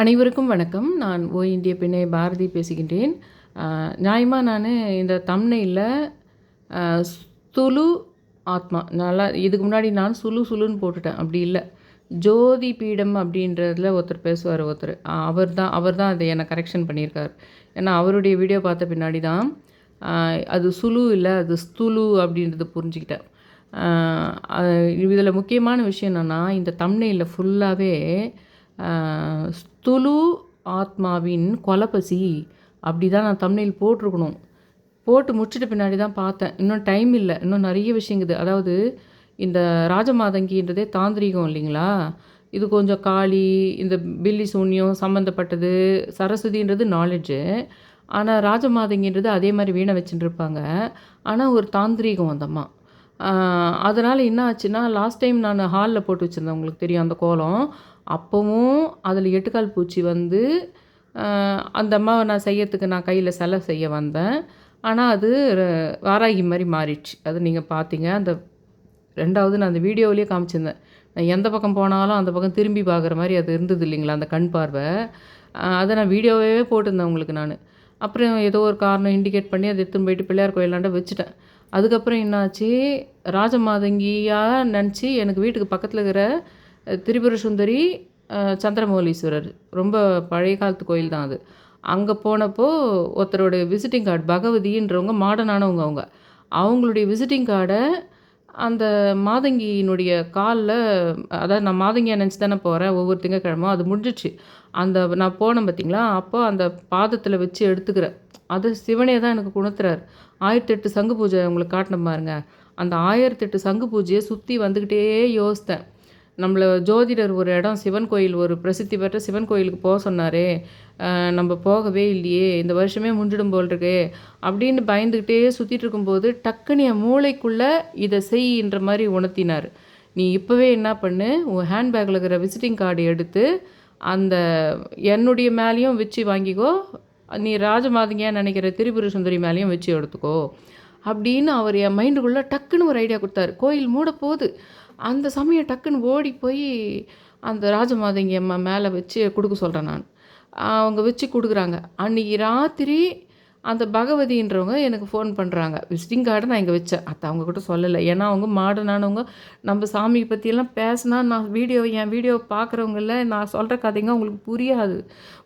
அனைவருக்கும் வணக்கம். நான் இந்திய பெண்ணை பாரதி பேசுகின்றேன். நியாயமா நானு இந்த தம்ப்நெயில்ல அ துலு ஆத்மா நல்லா இதுக்கு முன்னாடி நான் சுலுன்னு போட்டுட்டேன். அப்படி இல்ல. ஜோதி பீடம் அப்படின்றதுல ஒருத்தர் பேசுவாரு ஒருத்தர். அவர் தான் அத என்ன கரெக்ஷன் பண்ணியிருக்காரு. ஏன்னா அவருடைய வீடியோ பார்த்த பின்னாடி தான் அ அது சுலு இல்ல, அது ஸ்துலு அப்படின்றத புரிஞ்சுக்கிட்டேன். அ அ இதில முக்கியமான விஷயம் என்னன்னா, இந்த தம்ப்நெயில்ல ஃபுல்லாவே அ ஸ்துலு ஆத்மாவின் கொலபசி அப்படி தான் நான் தம்ப்நெயில் போட்டிருக்கணும். போட்டு முடிச்சுட்ட பின்னாடி தான் பார்த்தேன். இன்னும் டைம் இல்ல. இன்னும் நெறைய விஷயங்குது. அதாவது இந்த ராஜமாதங்கின்றதே தாந்திரீகம் இல்லைங்களா? இது கொஞ்சம் காளி, இந்த பில்லி சூனியம் சம்மந்தப்பட்டது. சரஸ்வதின்றது நாலேட்ஜு. ஆனா ராஜமாதங்கின்றது அதே மாரி வீணை வச்சுட்டுருப்பாங்க. ஆனா ஒரு தாந்திரீகம் அந்த அம்மா. ஆ அதனால என்ன ஆச்சுன்னா, லாஸ்ட் டைம் நானு ஹால்ல போட்டு வச்சிருந்தேன். உங்களுக்கு தெரியும் அந்த கோலம். அப்பவும் அதில 8 கால் பூச்சி வந்து அ அந்த அம்மாவ நான் கையில சிலை செய்ய வந்தேன். ஆனா அது ர வாராகி மாரி மாறிடுச்சு. அது நீங்க பார்த்தீங்க. அந்த 2வது நான் அந்த வீடியோவிலேயே காமிச்சிருந்தேன். நான் எந்த பக்கம் போனாலும் அந்த பக்கம் திரும்பி பார்க்குற மாரி அது இருந்தது இல்லைங்களா? அந்த கண் பார்வை. அத நான் வீடியோவாவே போட்டிருந்தேன் உங்களுக்கு நானு. அப்புறம் ஏதோ ஒரு காரணம் இண்டிகேட் பண்ணி அத எடுத்துன்னு போயிட்டு பிள்ளையார் கோயிலாண்ட வச்சுட்டேன். அதுக்கப்புறம் என்னாச்சு, ராஜமாதங்கியா நெனச்சு எனக்கு வீட்டுக்கு பக்கத்தில இருக்கிற திரிபுர சுந்தரி, சந்திரமௌலீஸ்வரர் ரொம்ப பழைய காலத்து கோயில் தான் அது. அங்க போனப்போ ஒருத்தரோட விசிட்டிங் கார்டு பகவதின்றவங்க மாடர்னானவங்க அவங்க. அவங்களுடைய விசிட்டிங் கார்ட அந்த மாதங்கியினுடைய கால்ல அதாவது நான் மாதங்கியா நெனச்சு தானே போறேன் ஒவ்வொரு திங்கட்கிழம. அது முடிஞ்சிடுச்சு. அந்த நான் போனேன் பார்த்தீங்களா, அப்போ அந்த பாதத்தில வச்சு எடுத்துக்கிறேன். அது சிவனே தான் எனக்கு உணர்த்துறாரு. 1008 சங்கு பூஜை உங்களுக்கு காட்டினேன் பாருங்க. அந்த 1008 சங்கு பூஜைய சுத்தி வந்துக்கிட்டே யோசித்தேன். நம்மள ஜோதிடர் ஒரு இடம் சிவன் கோயில் ஒரு பிரசித்தி பெற்ற சிவன் கோயிலுக்கு சொன்னாரே, நம்ம போகவே இல்லையே! இந்த வருஷமே முடிஞ்சிடும் போல் இருக்கே! அப்படின்னு பயந்துக்கிட்டே சுத்திட்டு இருக்கும்போது, டக்குனு என் மூளைக்குள்ள இத செய்யின்ற மாரி உணர்த்தினாரு. நீ இப்பவே என்ன பண்ணு, உன் ஹேண்ட் பேக்ல இருக்கிற விசிட்டிங் கார்டு எடுத்து, அந்த என்னுடைய மேலயும் வச்சு வாங்கிக்கோ. நீ ராஜமாதங்கியா நெனைக்கிற திரிபுர சுந்தரி மேலயும் வச்சு எடுத்துக்கோ. அப்படின்னு அவர் என் மைண்டுக்குள்ள டக்குன்னு ஒரு ஐடியா குடுத்தாரு. கோயில் மூடப்போது. அந்த சமயம் டக்குன்னு ஓடி போய் அந்த ராஜமாதங்கி அம்மா மேல வச்சு குடுக்க சொல்றேன் நான். அவங்க வச்சு குடுக்குறாங்க. அன்னைக்கு ராத்திரி அந்த பகவதின்றவங்க எனக்கு ஃபோன் பண்ணுறாங்க. விசிட்டிங் கார்ட நான் இங்க வச்சேன். அத அவங்ககிட்ட சொல்லல. ஏன்னா, அவங்க மாடர்னானவங்க. நம்ம சாமி பத்தியெல்லாம் பேசினா நான் என் வீடியோ பார்க்குறவங்கல்ல நான் சொல்ற கதைங்க அவங்களுக்கு புரியாது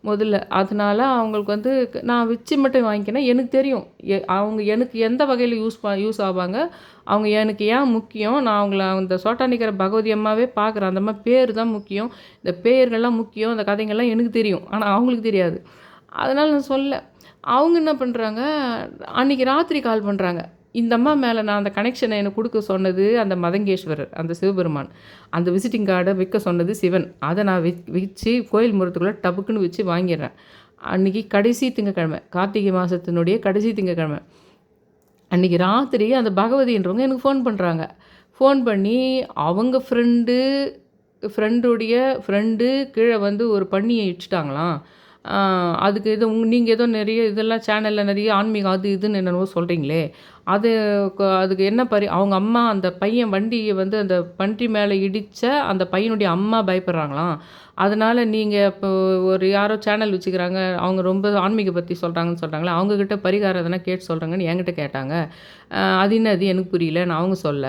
முதல்ல. அதனால அவங்களுக்கு வந்து நான் வச்சு மட்டும் வாங்கிக்கினேன். எனக்கு தெரியும். அவங்க எனக்கு எந்த வகையில யூஸ் ஆவாங்க. அவங்க எனக்கு ஏன் முக்கியம், நான் அவங்கள அந்த சோட்டானிக்கர பகவதி அம்மாவே பார்க்குறேன். அந்த அம்மா பேரு தான் முக்கியம். இந்த பேர்கள்லாம் முக்கியம். இந்த கதைங்கள்லாம் எனக்கு தெரியும். ஆனா அவங்களுக்கு தெரியாது. அதனால நான் சொல்லல. அவங்க என்ன பண்ணுறாங்க, அன்னைக்கு ராத்திரி கால் பண்ணுறாங்க. இந்த அம்மா மேல நான் அந்த கனெக்ஷன எனக்கு குடுக்க சொன்னது அந்த மதங்கேஸ்வரர், அந்த சிவபெருமான். அந்த விசிட்டிங் கார்ட வைக்க சொன்னது சிவன். அத நான் வச்சு கோயில் முறத்துக்குள்ள டபுக்குன்னு வச்சு வாங்கிர்றேன். அன்னைக்கு கடைசி திங்கட்கிழமை. கார்த்திகை மாசத்தினுடைய கடைசி திங்கட்கிழமை. அன்னைக்கு ராத்திரி அந்த பகவதின்றவங்க எனக்கு ஃபோன் பண்ணுறாங்க. ஃபோன் பண்ணி அவங்க ஃப்ரெண்டுடைய ஃப்ரெண்டு கீழ வந்து ஒரு பன்னிய இட்டுட்டாங்களாம். அதுக்கு நீங்க ஏதோ நெறைய இதெல்லாம் சேனல்ல நெறைய ஆன்மீகம் அது இதுன்னு என்னென்னவோ சொல்கிறீங்களே, அது அதுக்கு என்ன அவங்க அம்மா அந்த பையன் வண்டிய வந்து அந்த பன்றி மேல இடிச்ச அந்த பையனுடைய அம்மா பயப்படுறாங்களாம். அதனால நீங்க இப்போ ஒரு யாரோ சேனல் வச்சுக்கிறாங்க. அவங்க ரொம்ப ஆன்மீக பத்தி சொல்கிறாங்கன்னு சொல்கிறாங்களே, அவங்ககிட்ட பரிகாரம் எதனா கேட்டு சொல்கிறேங்கன்னு என்கிட்ட கேட்டாங்க. அது என்னது எனக்கு புரியல. அவங்க சொல்ல.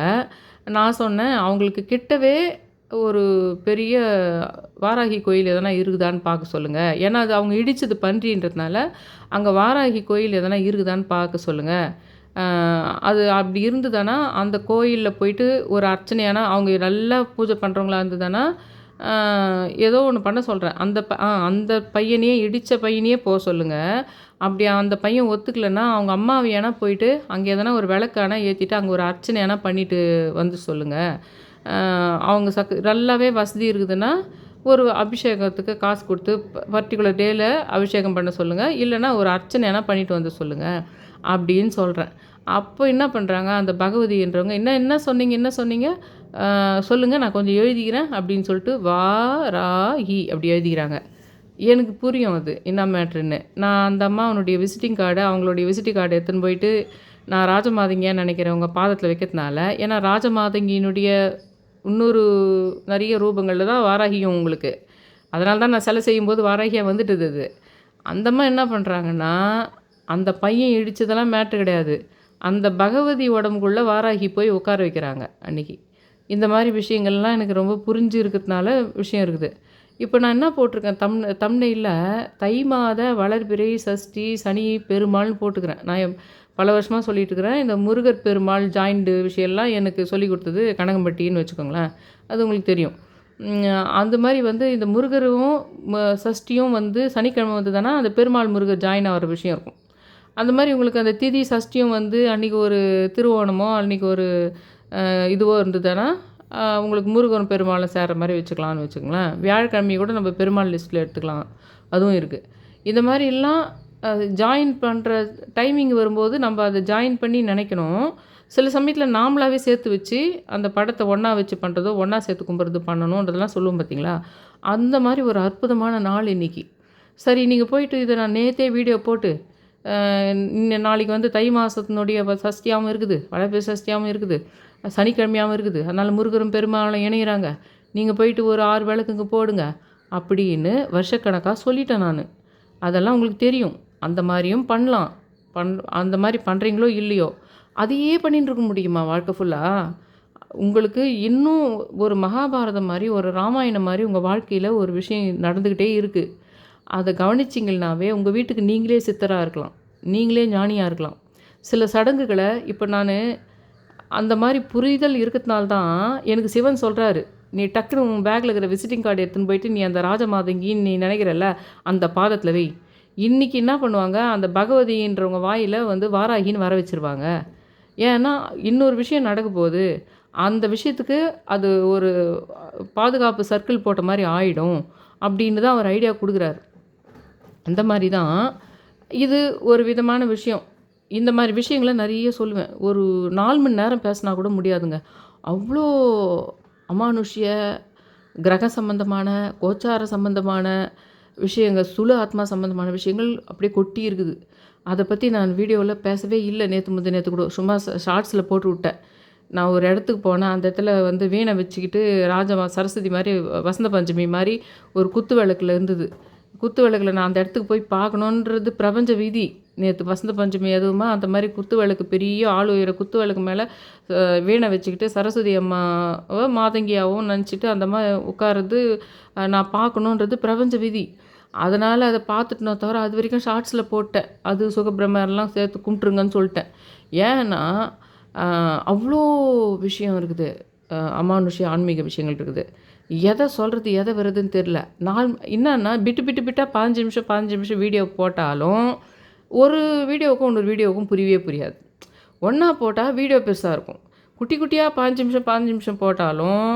நான் சொன்னேன், அவங்களுக்கு கிட்டவே ஒரு பெரிய வாராகி கோயில் எதனா இருக்குதான்னு பார்க்க சொல்லுங்க. ஏன்னா, அது அவங்க இடிச்சது பன்றின்றதுனால, அங்க வாராகி கோயில் எதனா இருக்குதான்னு பார்க்க சொல்லுங்க. அது அப்படி இருந்ததுனா, அந்த கோயில்ல போயிட்டு ஒரு அர்ச்சனையானா அவங்க நல்லா பூஜை பண்றவங்களா இருந்ததுனா, அ ஏதோ ஒண்ணு பண்ண சொல்றேன். அந்த பையனையே இடிச்ச பையனையே சொல்லுங்க. அப்படி அந்த பையன் ஒத்துக்கலன்னா, அவங்க அம்மாவையானா போயிட்டு, அங்க எதனா ஒரு விளக்கானா ஏத்திட்டு, அங்க ஒரு அர்ச்சனையானா பண்ணிட்டு வந்து சொல்லுங்க. அவங்க நல்லாவே வசதி இருக்குதுன்னா, ஒரு அபிஷேகத்துக்கு காசு குடுத்து பர்ட்டிகுலர் டேல அபிஷேகம் பண்ண சொல்லுங்க. இல்லன்னா ஒரு அர்ச்சனையானா பண்ணிட்டு வந்து சொல்லுங்க. அப்படின்னு சொல்றேன். அப்போ என்ன பண்றாங்க, அந்த பகவதின்றவங்க, "என்ன என்ன சொன்னீங்க? என்ன சொன்னீங்க? சொல்லுங்க நான் கொஞ்சம் எழுதிக்கிறேன்." அப்படின்னு சொல்லிட்டு வா-ரா-ஹி அப்படி எழுதிக்கிறாங்க. எனக்கு புரியும் அது என்ன மேட்ருன்னு. நான் அந்த அம்மாவனுடைய விசிட்டிங் கார்ட அவங்களுடைய விசிட்டிங் கார்ட எடுத்துன்னு போயிட்டு, நான் ராஜமாதங்கியா நெனைக்கிறவங்க பாதத்தில வைக்கிறதுனால, ஏன்னா ராஜமாதங்கியினுடைய இன்னொரு நெறைய ரூபங்கள்ல தான் வாராகியும் உங்களுக்கு. அதனால தான் நான் சிலை செய்யும்போது வாராகியாக வந்துட்டுது அது. அந்த அம்மா என்ன பண்ணுறாங்கன்னா, அந்த பையன் இடித்ததெல்லாம் மேட்ரு கிடையாது. அந்த பகவதி உடம்புக்குள்ளே வாராகி போய் உட்கார வைக்கிறாங்க அன்றைக்கி. இந்த மாதிரி விஷயங்கள்லாம் எனக்கு ரொம்ப புரிஞ்சு இருக்கிறதுனால விஷயம் இருக்குது. இப்போ நான் என்ன போட்டிருக்கேன் தம்ப்நெயில்ல தை மாத வளர்பிறை சஷ்டி சனி பெருமாள்னு போட்டுக்கிறேன். நான் பல வருஷமாக சொல்லிட்டு இருக்கிறேன். இந்த முருகர் பெருமாள் ஜாயிண்ட்டு விஷயம்லாம் எனக்கு சொல்லி கொடுத்தது கனகம்பட்டின்னு வச்சுக்கோங்களேன். அது உங்களுக்கு தெரியும். அந்த மாதிரி வந்து இந்த முருகரும் சஷ்டியும் வந்து சனிக்கிழமை வந்ததுன்னா அந்த பெருமாள் முருகர் ஜாயின் ஆகிற விஷயம் இருக்கும். அந்த மாதிரி உங்களுக்கு அந்த திதி சஷ்டியும் வந்து அன்றைக்கி ஒரு திருவோணமோ அன்றைக்கி ஒரு இதுவோ இருந்ததுன்னா உங்களுக்கு முருகன் பெருமாளை சேர்கிற மாதிரி வச்சுக்கலாம்னு வச்சுக்கோங்களேன். வியாழக்கிழமையை கூட நம்ம பெருமாள் லிஸ்ட்டில் எடுத்துக்கலாம், அதுவும் இருக்குது. இந்த மாதிரிலாம் ஜாயின் பண்ணுற டைமிங் வரும்போது நம்ம அதை ஜாயின் பண்ணி நினைக்கணும். சில சமயத்தில் நாமளாகவே சேர்த்து வச்சு அந்த படத்தை ஒன்றா வச்சு பண்ணுறதோ ஒன்றா சேர்த்து கும்பிட்றது பண்ணணுன்றதெல்லாம் சொல்லுவோம் பார்த்தீங்களா. அந்த மாதிரி ஒரு அற்புதமான நாள் இன்றைக்கி. சரி, நீங்கள் போயிட்டு இதை நான் நேற்றே வீடியோ போட்டு நாளைக்கு வந்து தை மாதத்தினுடைய சஷ்டியாகவும் இருக்குது, வளர்பிறை சஷ்டியாகவும் இருக்குது, சனிக்கிழமையாகவும் இருக்குது, அதனால் முருகரும் பெருமாளும் இணைகிறாங்க, நீங்கள் போயிட்டு ஒரு 6 விளக்குங்க போடுங்க அப்படின்னு வருஷக்கணக்காக சொல்லிட்டேன் நான். அதெல்லாம் உங்களுக்கு தெரியும். அந்த மாதிரியும் பண்ணலாம். அந்த மாதிரி பண்ணுறீங்களோ இல்லையோ, அதையே பண்ணிட்டு இருக்க முடியுமா வாழ்க்கை ஃபுல்லாக? உங்களுக்கு இன்னும் ஒரு மகாபாரதம் மாதிரி ஒரு ராமாயணம் மாதிரி உங்கள் வாழ்க்கையில் ஒரு விஷயம் நடந்துக்கிட்டே இருக்குது. அதை கவனிச்சிங்கன்னாவே உங்கள் வீட்டுக்கு நீங்களே சித்தராக இருக்கலாம், நீங்களே ஞானியாக இருக்கலாம். சில சடங்குகளை இப்போ நான் அந்த மாதிரி புரிதல் இருக்கிறதுனால தான் எனக்கு சிவன் சொல்கிறாரு, நீ டக்குன்னு உன் பேக்கில் இருக்கிற விசிட்டிங் கார்டு எடுத்துன்னு போயிட்டு நீ அந்த ராஜமாதங்கின்னு நீ நினைக்கிறல்ல அந்த பாதத்தில் வை. இன்றைக்கி என்ன பண்ணுவாங்க, அந்த பகவதின்றவங்க வாயில் வந்து வாராகின்னு வர வச்சுருவாங்க. ஏன்னா இன்னொரு விஷயம் நடக்க போகுது, அந்த விஷயத்துக்கு அது ஒரு பாதுகாப்பு சர்க்கிள் போட்ட மாதிரி ஆகிடும் அப்படின்னு தான் அவர் ஐடியா கொடுக்குறாரு. அந்த மாதிரி தான் இது ஒரு விதமான விஷயம். இந்த மாதிரி விஷயங்களை நிறைய சொல்லுவேன். ஒரு 4 மணி நேரம் பேசினா கூட முடியாதுங்க. அவ்வளோ அமானுஷ்ய கிரக சம்பந்தமான கோச்சார சம்பந்தமான விஷயங்கள், சுழு ஆத்மா சம்பந்தமான விஷயங்கள் அப்படியே கொட்டி இருக்குது. அதை பற்றி நான் வீடியோவில் பேசவே இல்லை. நேற்று கூட சும்மா ஷார்ட்ஸில் போட்டு விட்டேன். நான் ஒரு இடத்துக்கு போனேன், அந்த இடத்துல வந்து வீணை வச்சுக்கிட்டு சரஸ்வதி மாதிரி வசந்த பஞ்சமி மாதிரி ஒரு குத்து விளக்கில் இருந்தது. குத்து விளக்கில் நான் அந்த இடத்துக்கு போய் பார்க்கணுன்றது பிரபஞ்ச விதி. நேற்று வசந்த பஞ்சமி எதுவுமா அந்த மாதிரி குத்து விளக்கு, பெரிய ஆள் உயர குத்து விளக்கு மேலே வீணை வச்சுக்கிட்டு சரஸ்வதி அம்மாவை மாதங்கியாகவும் நினச்சிட்டு அந்த மாதிரி உட்கார்றது நான் பார்க்கணுன்றது பிரபஞ்ச விதி. அதனால் அதை பார்த்துட்டுனோ தவிர அது வரைக்கும் ஷார்ட்ஸில் போட்டேன். அது சுகபிரமரெலாம் சேர்த்து கும்பிட்ருங்கன்னு சொல்லிட்டேன். ஏன்னா அவ்வளோ விஷயம் இருக்குது, அமானுஷ்ய ஆன்மீக விஷயங்கள் இருக்குது. எதை சொல்கிறது எதை வருதுன்னு தெரில. என்னன்னா பிட்டாக 15 நிமிஷம் வீடியோ போட்டாலும் ஒரு வீடியோவுக்கும் இன்னொரு வீடியோவுக்கும் புரியவே புரியாது. ஒன்றா போட்டால் வீடியோ பெருசாக இருக்கும். குட்டி குட்டியாக 15 நிமிஷம் போட்டாலும்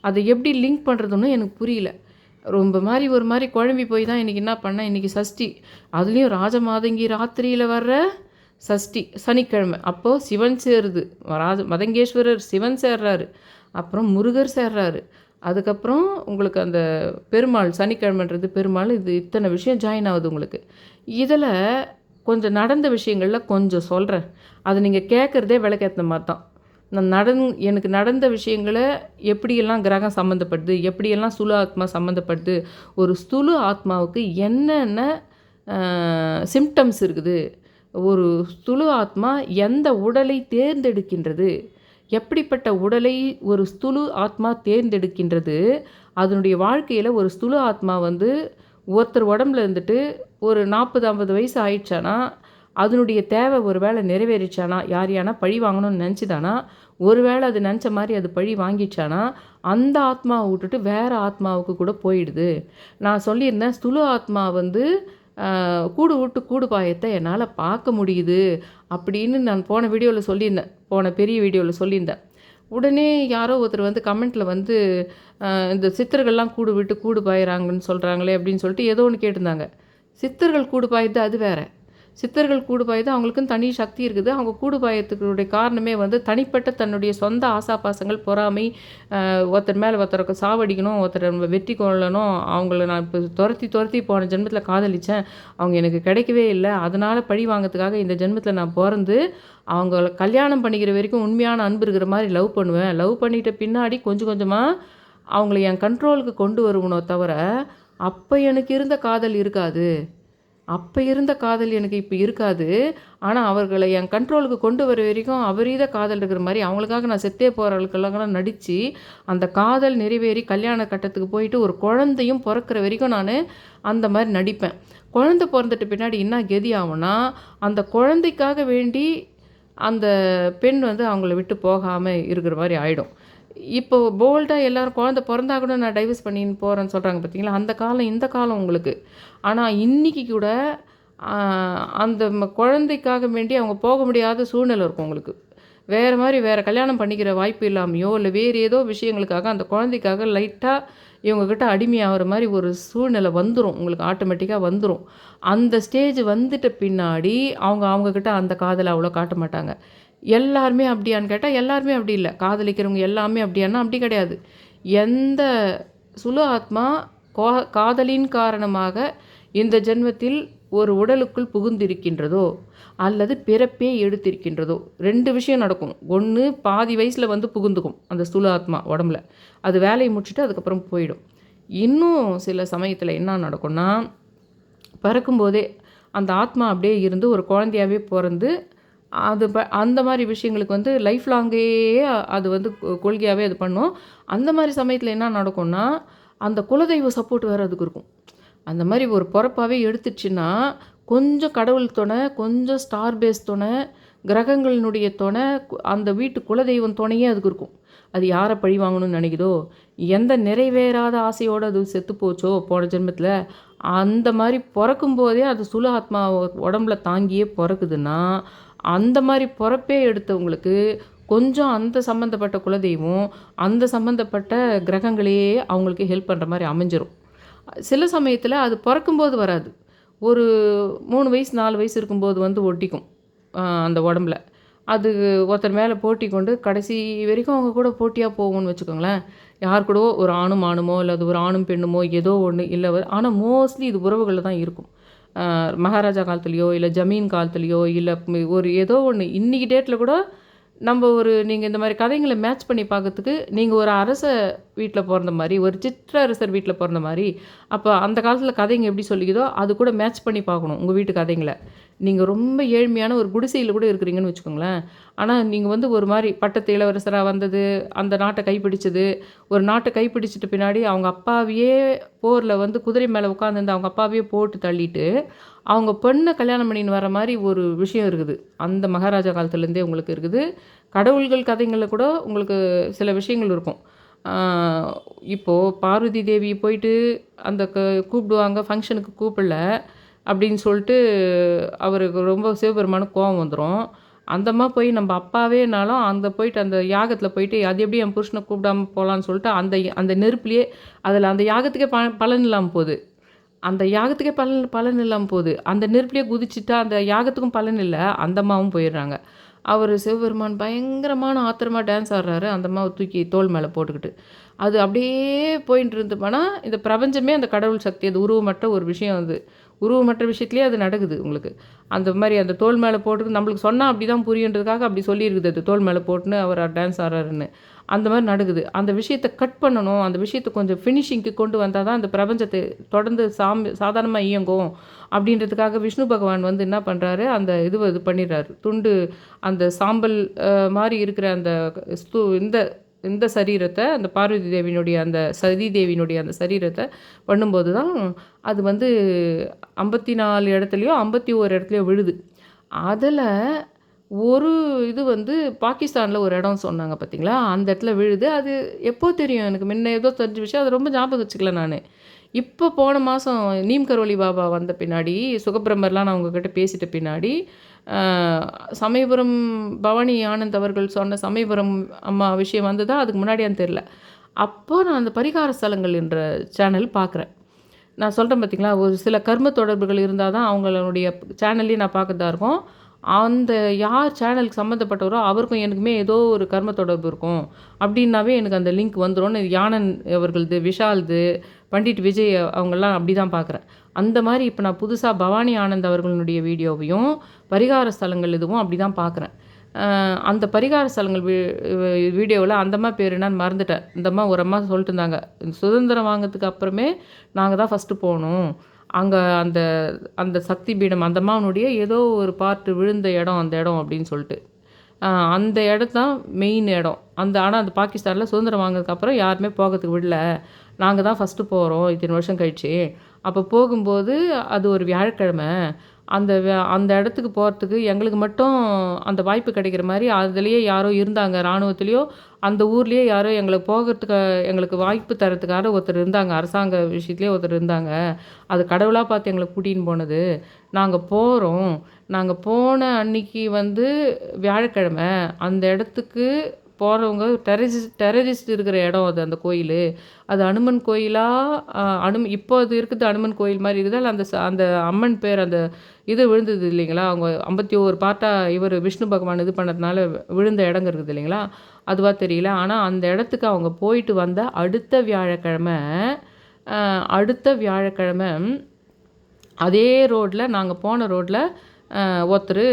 அதை எப்படி லிங்க் பண்ணுறதுன்னு எனக்கு புரியல. ஒரு மாதிரி குழம்பி போய் தான் இன்றைக்கி என்ன பண்ணேன், இன்றைக்கி சஷ்டி, அதுலேயும் ராஜமாதங்கி ராத்திரியில் வர்ற சஷ்டி சனிக்கிழமை. அப்போது சிவன் சேருது, மதங்கேஸ்வரர் சிவன் சேர்றாரு, அப்புறம் முருகர் சேர்றாரு, அதுக்கப்புறம் உங்களுக்கு அந்த பெருமாள் சனிக்கிழமைன்றது பெருமாள், இது இத்தனை விஷயம் ஜாயின் ஆகுது உங்களுக்கு. இதில் கொஞ்சம் நடந்த விஷயங்களில் கொஞ்சம் சொல்கிறேன். அதை நீங்கள் கேட்குறதே விளக்கேற்ற மாதிரி தான். எனக்கு நடந்த விஷயங்களை எப்படியெல்லாம் கிரகம் சம்மந்தப்படுது, எப்படியெல்லாம் ஸ்தூல ஆத்மா சம்மந்தப்படுது, ஒரு ஸ்தூல ஆத்மாவுக்கு என்னென்ன சிம்டம்ஸ் இருக்குது, ஒரு ஸ்தூல ஆத்மா எந்த உடலை தேர்ந்தெடுக்கின்றது, எப்படிப்பட்ட உடலை ஒரு ஸ்தூல ஆத்மா தேர்ந்தெடுக்கின்றது, அதனுடைய வாழ்க்கையில் ஒரு ஸ்தூல ஆத்மா வந்து ஒருத்தர் உடம்புல இருந்துட்டு ஒரு 40-50 வயசு ஆயிடுச்சானா அதனுடைய தேவை ஒரு வேளை நிறைவேறிச்சானா, யாரையானா பழி வாங்கணும்னு நினச்சிதானா, ஒரு வேளை அது நினச்ச மாதிரி அது பழி வாங்கிச்சானா அந்த ஆத்மாவை விட்டுட்டு வேறு ஆத்மாவுக்கு கூட போயிடுது. நான் சொல்லியிருந்தேன், ஸ்தூல ஆத்மா வந்து கூடு விட்டு கூடு பாயத்தை என்னால் பார்க்க முடியுது அப்படின்னு நான் போன வீடியோவில் சொல்லியிருந்தேன், போன பெரிய வீடியோவில் சொல்லியிருந்தேன். உடனே யாரோ ஒருத்தர் வந்து கமெண்ட்டில் வந்து இந்த சித்தர்கள்லாம் கூடு விட்டு கூடு பாயிறாங்கன்னு சொல்கிறாங்களே அப்படின்னு சொல்லிட்டு ஏதோ ஒன்று கேட்டிருந்தாங்க. சித்தர்கள் கூடு பாயுது அது வேறு, சித்தர்கள் கூடு பாயுது அவங்களுக்குன்னு தனி சக்தி இருக்குது. அவங்க கூடு பாயத்துக்குடைய காரணமே வந்து தனிப்பட்ட தன்னுடைய சொந்த ஆசாபாசங்கள், பொறாமை, ஒருத்தர் மேலே ஒருத்தருக்கு சாவடிக்கணும், ஒருத்தரை நம்ம வெற்றி கொள்ளணும், அவங்கள நான் இப்போ துரத்தி போன ஜென்மத்தில் காதலித்தேன், அவங்க எனக்கு கிடைக்கவே இல்லை, அதனால் பழி வாங்கிறதுக்காக இந்த ஜென்மத்தில் நான் பிறந்து அவங்கள கல்யாணம் பண்ணிக்கிற வரைக்கும் உண்மையான அன்பு இருக்கிற மாதிரி லவ் பண்ணுவேன், லவ் பண்ணிட்ட பின்னாடி கொஞ்சம் கொஞ்சமாக அவங்கள என் கண்ட்ரோலுக்கு கொண்டு வருவனோ தவிர அப்போ எனக்கு இருந்த காதல் இருக்காது, அப்போ இருந்த காதல் எனக்கு இப்போ இருக்காது. ஆனால் அவர்களை என் கண்ட்ரோலுக்கு கொண்டு வர வரைக்கும் அபரீத காதல் இருக்கிற மாதிரி அவங்களுக்காக நான் செத்தே போகிற அளவுக்கெல்லாம் நடித்து அந்த காதல் நிறைவேறி கல்யாண கட்டத்துக்கு போயிட்டு ஒரு குழந்தையும் பிறக்கிற வரைக்கும் நான் அந்த மாதிரி நடிப்பேன். குழந்தை பிறந்துட்ட பின்னாடி என்ன கதி ஆகும்னா, அந்த குழந்தைக்காக வேண்டி அந்த பெண் வந்து அவங்கள விட்டு போகாமல் இருக்கிற மாதிரி ஆகிடும். இப்போ போல்டாக எல்லோரும் குழந்தை பிறந்தா கூட நான் டைவர்ஸ் பண்ணின்னு போகிறேன்னு சொல்கிறாங்க பார்த்தீங்களா, அந்த காலம் இந்த காலம் உங்களுக்கு. ஆனால் இன்றைக்கி கூட அந்த குழந்தைக்காக வேண்டி அவங்க போக முடியாத சூழ்நிலை இருக்கும் உங்களுக்கு. வேறு மாதிரி வேறு கல்யாணம் பண்ணிக்கிற வாய்ப்பு இல்லாமையோ இல்லை வேறு ஏதோ விஷயங்களுக்காக அந்த குழந்தைக்காக லைட்டாக இவங்கக்கிட்ட அடிமையாகிற மாதிரி ஒரு சூழ்நிலை வந்துடும் உங்களுக்கு, ஆட்டோமேட்டிக்காக வந்துடும். அந்த ஸ்டேஜ் வந்துட்ட பின்னாடி அவங்கக்கிட்ட அந்த காதலை அவ்வளோ காட்ட மாட்டாங்க. எல்லாருமே அப்படியான்னு கேட்டால் எல்லாருமே அப்படி இல்லை. காதலிக்கிறவங்க எல்லாமே அப்படியானா அப்படி கிடையாது. எந்த சுலு ஆத்மா காதலின் காரணமாக இந்த ஜென்மத்தில் ஒரு உடலுக்குள் புகுந்திருக்கின்றதோ அல்லது பிறப்பே எடுத்திருக்கின்றதோ 2 விஷயம் நடக்கும். ஒன்று, பாதி வயசில் வந்து புகுந்துக்கும் அந்த சுலு ஆத்மா உடம்புல, அது வேலையை முடிச்சுட்டு அதுக்கப்புறம் போயிடும். இன்னும் சில சமயத்தில் என்ன நடக்கும்னா, பிறக்கும்போதே அந்த ஆத்மா அப்படியே இருந்து ஒரு குழந்தையாகவே பிறந்து அது அந்த மாதிரி விஷயங்களுக்கு வந்து லைஃப் லாங்கே அது வந்து கொள்கையாகவே அது பண்ணும். அந்த மாதிரி சமயத்தில் என்ன நடக்கும்னா, அந்த குலதெய்வ சப்போர்ட் வேறு அதுக்கு இருக்கும். அந்த மாதிரி ஒரு பிறப்பாகவே எடுத்துச்சுன்னா கொஞ்சம் கடவுள் துணை, கொஞ்சம் ஸ்டார் பேஸ் துணை, கிரகங்களினுடைய துணை, அந்த வீட்டு குலதெய்வம் துணையே அதுக்கு இருக்கும். அது யாரை பழி வாங்கணும்னு நினைக்குதோ, எந்த நிறைவேறாத ஆசையோடு அது செத்து போச்சோ போன ஜென்மத்தில், அந்த மாதிரி பிறக்கும்போதே அது சுலு ஆத்மா உடம்புல தாங்கியே பிறக்குதுன்னா, அந்த மாதிரி பிறப்பே எடுத்தவங்களுக்கு கொஞ்சம் அந்த சம்மந்தப்பட்ட குலதெய்வம், அந்த சம்மந்தப்பட்ட கிரகங்களே அவங்களுக்கு ஹெல்ப் பண்ணுற மாதிரி அமைஞ்சிரும். சில சமயத்தில் அது பிறக்கும்போது வராது. ஒரு 3 வயசு 4 வயசு இருக்கும்போது வந்து ஒட்டிக்கும் அந்த உடம்புல. அது ஒருத்தர் மேலே போட்டி கொண்டு கடைசி வரைக்கும் அவங்க கூட போட்டியாக போகும்னு வச்சுக்கோங்களேன். யார் கூடவோ ஒரு ஆணும் ஆணுமோ இல்லை அது ஒரு ஆணும் பெண்ணுமோ ஏதோ ஒன்று இல்லை. ஆனால் மோஸ்ட்லி இது உறவுகளில் தான் இருக்கும். மகாராஜா காலத்துலேயோ இல்லை ஜமீன் காலத்துலேயோ இல்லை ஒரு ஏதோ ஒன்று இன்றைக்கி டேட்டில் கூட நம்ம நீங்கள் இந்த மாதிரி கதைங்களை மேட்ச் பண்ணி பார்க்கறதுக்கு நீங்கள் ஒரு அரச வீட்டில் பிறந்த மாதிரி, ஒரு சிற்றரசர் வீட்டில் பிறந்த மாதிரி, அப்போ அந்த காலத்தில் கதைங்க எப்படி சொல்லிக்குதோ அது கூட மேட்ச் பண்ணி பார்க்கணும் உங்கள் வீட்டு கதைங்களை. நீங்கள் ரொம்ப ஏழ்மையான ஒரு குடிசையில் கூட இருக்கிறீங்கன்னு வச்சுக்கோங்களேன். ஆனால் நீங்கள் வந்து ஒரு மாதிரி பட்டத்து இளவரசராக வந்தது, அந்த நாட்டை கைப்பிடிச்சது, ஒரு நாட்டை கைப்பிடிச்சிட்டு பின்னாடி அவங்க அப்பாவையே போரில் வந்து குதிரை மேலே உட்காந்துருந்து அவங்க அப்பாவையே போட்டு தள்ளிட்டு அவங்க பெண்ணை கல்யாணம் பண்ணின்னு வர மாதிரி ஒரு விஷயம் இருக்குது. அந்த மகாராஜா காலத்துலேருந்தே உங்களுக்கு இருக்குது. கடவுள்கள் கதைங்களில் கூட உங்களுக்கு சில விஷயங்கள் இருக்கும். இப்போது பார்வதி தேவி போயிட்டு அந்த கூப்பிடுவாங்க, ஃபங்க்ஷனுக்கு கூப்பிடல அப்படின்னு சொல்லிட்டு அவருக்கு ரொம்ப சிவபெருமானுக்கு கோபம் வந்துடும். அந்தம்மா போய் நம்ம அப்பாவேனாலும் அந்த போயிட்டு அந்த யாகத்தில் போயிட்டு அது எப்படி என் புருஷனை கூப்பிடாமல் போகலான்னு சொல்லிட்டு அந்த நெருப்புலேயே அதில் அந்த யாகத்துக்கே பலன் இல்லாமல் போகுது. அந்த யாகத்துக்கே பலன் இல்லாமல் போகுது. அந்த நெருப்புலேயே குதிச்சுட்டா அந்த யாகத்துக்கும் பலன் இல்லை, அந்த அம்மாவும் போயிடுறாங்க. அவர் சிவபெருமான் பயங்கரமான ஆத்திரமாக டான்ஸ் ஆடுறாரு, அந்த அம்மாவை தூக்கி தோள் மேலே போட்டுக்கிட்டு. அது அப்படியே போயிட்டு இருந்தோம்னா இந்த பிரபஞ்சமே அந்த கடவுள் சக்தி, அது உருவமற்ற ஒரு விஷயம், அது உருவமற்ற விஷயத்துலேயே அது நடக்குது உங்களுக்கு. அந்த மாதிரி அந்த தோள் மேலே போட்டு நம்மளுக்கு சொன்னால் அப்படி தான் புரியுன்றதுக்காக அப்படி சொல்லியிருக்குது, அது தோள் மேலே போட்டுன்னு அவர் டான்ஸ் ஆடுறாருன்னு. அந்த மாதிரி நடக்குது. அந்த விஷயத்தை கட் பண்ணணும், அந்த விஷயத்தை கொஞ்சம் ஃபினிஷிங்க்கு கொண்டு வந்தால் தான் அந்த பிரபஞ்சத்தை தொடர்ந்து சாதாரணமாக இயங்கும் அப்படின்றதுக்காக விஷ்ணு பகவான் வந்து என்ன பண்ணுறாரு, அந்த இது பண்ணிடுறாரு. துண்டு அந்த சாம்பல் மாதிரி இருக்கிற அந்த இந்த சரீரத்தை, அந்த பார்வதி தேவியினுடைய அந்த சதி தேவியினுடைய அந்த சரீரத்தை பண்ணும்போது தான் அது வந்து 54 இடத்துலையோ 51 இடத்துலையோ விழுது. அதில் ஒரு இது வந்து பாகிஸ்தானில் ஒரு இடம் சொன்னாங்க பார்த்தீங்களா, அந்த இடத்துல விழுது. அது எப்போ தெரியும் எனக்கு, முன்ன ஏதோ தெரிஞ்ச விஷயம், அது ரொம்ப ஞாபகம் வச்சுக்கல நான். இப்போ போன மாதம் நீம் கரோலி பாபா வந்த பின்னாடி, சுகபிரம்மர்லாம் நான் உங்ககிட்ட பேசிட்ட பின்னாடி, சமயபுரம் பவானி ஆனந்த் அவர்கள் சொன்ன சமயபுரம் அம்மா விஷயம் வந்ததா, அதுக்கு முன்னாடியான்னு தெரில. அப்போ நான் அந்த பரிகார ஸ்தலங்கள் என்ற சேனல் பார்க்குறேன். நான் சொல்கிறேன் பார்த்தீங்களா, ஒரு சில கர்ம தொடர்புகள் இருந்தால் தான் அவங்களுடைய சேனல்லையும் நான் பார்க்கறதா இருக்கும். அந்த யார் சேனலுக்கு சம்மந்தப்பட்டவரோ அவருக்கும் எனக்குமே ஏதோ ஒரு கர்ம தொடர்பு இருக்கும் அப்படின்னாவே எனக்கு அந்த லிங்க் வந்துடும். யானன் அவர்களது, விஷால்து, பண்டிட் விஜய் அவங்கெல்லாம் அப்படி தான் பார்க்குறேன். அந்த மாதிரி இப்போ நான் புதுசாக பவானி ஆனந்த் அவர்களுடைய வீடியோவையும் பரிகார ஸ்தலங்கள் இதுவும் அப்படி தான் பார்க்குறேன். அந்த பரிகார ஸ்தலங்கள் வீடியோவில் அந்த அம்மா பேர் என்னன்னு மறந்துட்டேன். இந்த அம்மா ஒரு அம்மா சொல்லிட்டு இருந்தாங்க, சுதந்திரம் வாங்கிறதுக்கு அப்புறமே நாங்கள் தான் ஃபஸ்ட்டு போகணும், அங்கே அந்த அந்த சக்தி பீடம் அந்த அம்மாவனுடைய ஏதோ ஒரு பார்ட்டு விழுந்த இடம் அந்த இடம் அப்படின்னு சொல்லிட்டு அந்த இடம் தான் மெயின் இடம். ஆனால் அந்த பாகிஸ்தானில் சுதந்திரம் வாங்கினதுக்கப்புறம் யாருமே போகிறதுக்கு விடல, நாங்கள் தான் ஃபஸ்ட்டு போகிறோம் இத்தனை வருஷம் கழிச்சு. அப்போ போகும்போது அது ஒரு வியாழக்கிழமை, அந்த இடத்துக்கு போகிறதுக்கு எங்களுக்கு மட்டும் அந்த வாய்ப்பு கிடைக்கிற மாதிரி அதுலேயே யாரோ இருந்தாங்க, இராணுவத்துலேயோ அந்த ஊர்லேயே யாரோ எங்களுக்கு வாய்ப்பு தரத்துக்காக ஒருத்தர் இருந்தாங்க, அரசாங்க விஷயத்துலேயே ஒருத்தர் இருந்தாங்க. அது கடவுளாக பார்த்து எங்களை கூட்டின்னு போனது. நாங்கள் போகிறோம், நாங்கள் போன அன்னைக்கு வியாழக்கிழமை அந்த இடத்துக்கு போகிறவங்க டெரரிஸ்ட் இருக்கிற இடம் அது, அந்த கோயில். அது அனுமன் கோயிலாக இப்போ அது இருக்குது அனுமன் கோயில் மாதிரி இருக்குது. அந்த அந்த அம்மன் பேர் அந்த இது விழுந்தது இல்லைங்களா, அவங்க 51 பார்ட்டாக இவர் விஷ்ணு பகவான் இது பண்ணதுனால விழுந்த இடங்க இருக்குது இல்லைங்களா, அதுவாக தெரியல. ஆனால் அந்த இடத்துக்கு அவங்க போயிட்டு வந்த அடுத்த வியாழக்கிழமை அதே ரோட்டில், நாங்கள் போன ரோட்டில் ஒருத்தர்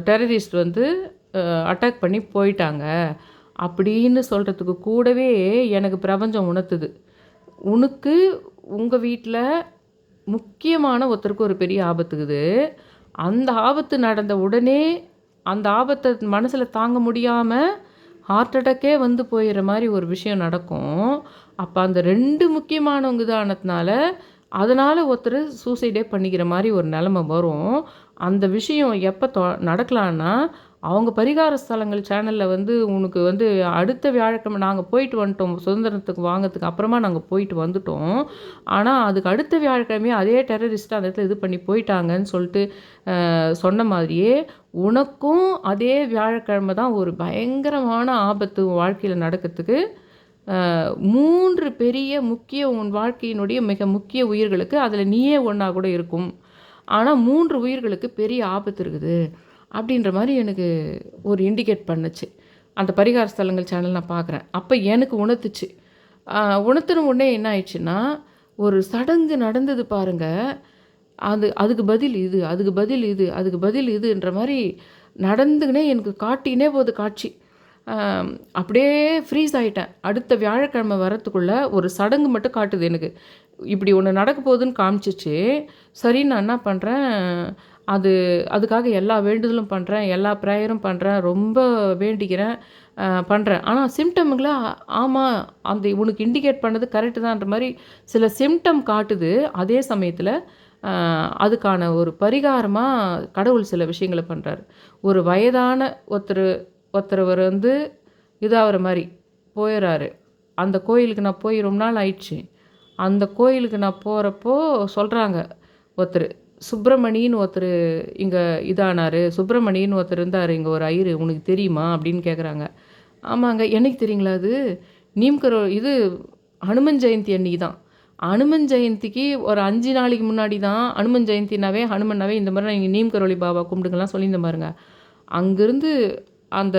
டெரரிஸ்ட் அட்டாக் பண்ணி போயிட்டாங்க அப்படின்னு சொல்கிறதுக்கு கூடவே எனக்கு பிரபஞ்சம் உணர்த்துது, உனக்கு உங்கள் வீட்டில் முக்கியமான ஒருத்தருக்கு ஒரு பெரிய ஆபத்துக்குது, அந்த ஆபத்து நடந்த உடனே அந்த ஆபத்தை மனசில் தாங்க முடியாமல் ஹார்ட் அட்டாக்கே போயிடுற மாதிரி ஒரு விஷயம் நடக்கும். அப்போ அந்த 2 முக்கியமானவங்க தானதுனால அதனால் ஒருத்தர் சூசைடே பண்ணிக்கிற மாதிரி ஒரு நிலமை வரும். அந்த விஷயம் எப்போ நடக்கலான்னா, அவங்க பரிகார ஸ்தலங்கள் சேனலில் உனக்கு அடுத்த வியாழக்கிழமை நாங்கள் போயிட்டு வந்துட்டோம், சுதந்திரத்துக்கு வாங்கிறதுக்கு அப்புறமா நாங்கள் போயிட்டு வந்துட்டோம். ஆனால் அதுக்கு அடுத்த வியாழக்கிழமையே அதே டெரரிஸ்ட்டு அந்த இடத்துல இது பண்ணி போயிட்டாங்கன்னு சொல்லிட்டு சொன்ன மாதிரியே உனக்கும் அதே வியாழக்கிழமை தான் ஒரு பயங்கரமான ஆபத்து உன் வாழ்க்கையில் நடக்கிறதுக்கு. 3 பெரிய முக்கிய உன் வாழ்க்கையினுடைய மிக முக்கிய உயிர்களுக்கு, அதில் நீயே ஒன்றா கூட இருக்கும், ஆனால் 3 உயிர்களுக்கு பெரிய ஆபத்து இருக்குது அப்படின்ற மாதிரி எனக்கு ஒரு இண்டிகேட் பண்ணுச்சு. அந்த பரிகார ஸ்தலங்கள் சேனல் நான் பார்க்குறேன். அப்போ எனக்கு உணர்த்துச்சு. உணர்த்தின உடனே என்ன ஆயிடுச்சுன்னா, ஒரு சடங்கு நடந்தது பாருங்கள், அதுக்கு பதில் இது, அதுக்கு பதில் இது, அதுக்கு பதில் இதுன்ற மாதிரி நடந்துக்கினே எனக்கு காட்டினே போகுது காட்சி. அப்படியே ஃப்ரீஸ் ஆகிட்டேன். அடுத்த வியாழக்கிழமை வரத்துக்குள்ளே ஒரு சடங்கு மட்டும் காட்டுது எனக்கு, இப்படி ஒன்று நடக்க போகுதுன்னு காமிச்சிச்சு. சரி, நான் என்ன பண்ணுறேன், அதுக்காக எல்லா வேண்டுதலும் பண்ணுறேன், எல்லா ப்ரேயரும் பண்ணுறேன், ரொம்ப வேண்டிக்கிறேன், பண்ணுறேன். ஆனால் சிம்டம்களை ஆமாம் அந்த உனக்கு இண்டிகேட் பண்ணது கரெக்டு தான்ன்ற மாதிரி சில சிம்டம் காட்டுது. அதே சமயத்தில் அதுக்கான ஒரு பரிகாரமாக கடவுள் சில விஷயங்களை பண்ணுறாரு. ஒரு வயதான ஒருத்தர் இதாகிற மாதிரி போயிடுறாரு. அந்த கோயிலுக்கு நான் போய் ரொம்ப நாள் ஆயிடுச்சு. அந்த கோயிலுக்கு நான் போகிறப்போ சொல்கிறாங்க, ஒருத்தர் சுப்பிரமணின்னு ஒருத்தர் இங்கே இதானார், சுப்பிரமணின்னு ஒருத்தர் இருந்தார் இங்கே ஒரு ஐயர், உனக்கு தெரியுமா அப்படின்னு கேட்குறாங்க. ஆமாங்க, என்னைக்கு தெரியுங்களா, அது நீம்கரோ இது ஹனுமன் ஜெயந்தி அன்றைக்கி தான். ஹனுமன் ஜெயந்திக்கு ஒரு 5 நாளைக்கு முன்னாடி தான், ஹனுமன் ஜெயந்தினாவே ஹனுமன்னாவே இந்த மாதிரி நீங்கள் நீம்கரோலி பாபா கும்பிடுங்கலாம் சொல்லியிருந்த பாருங்க. அங்கேருந்து அந்த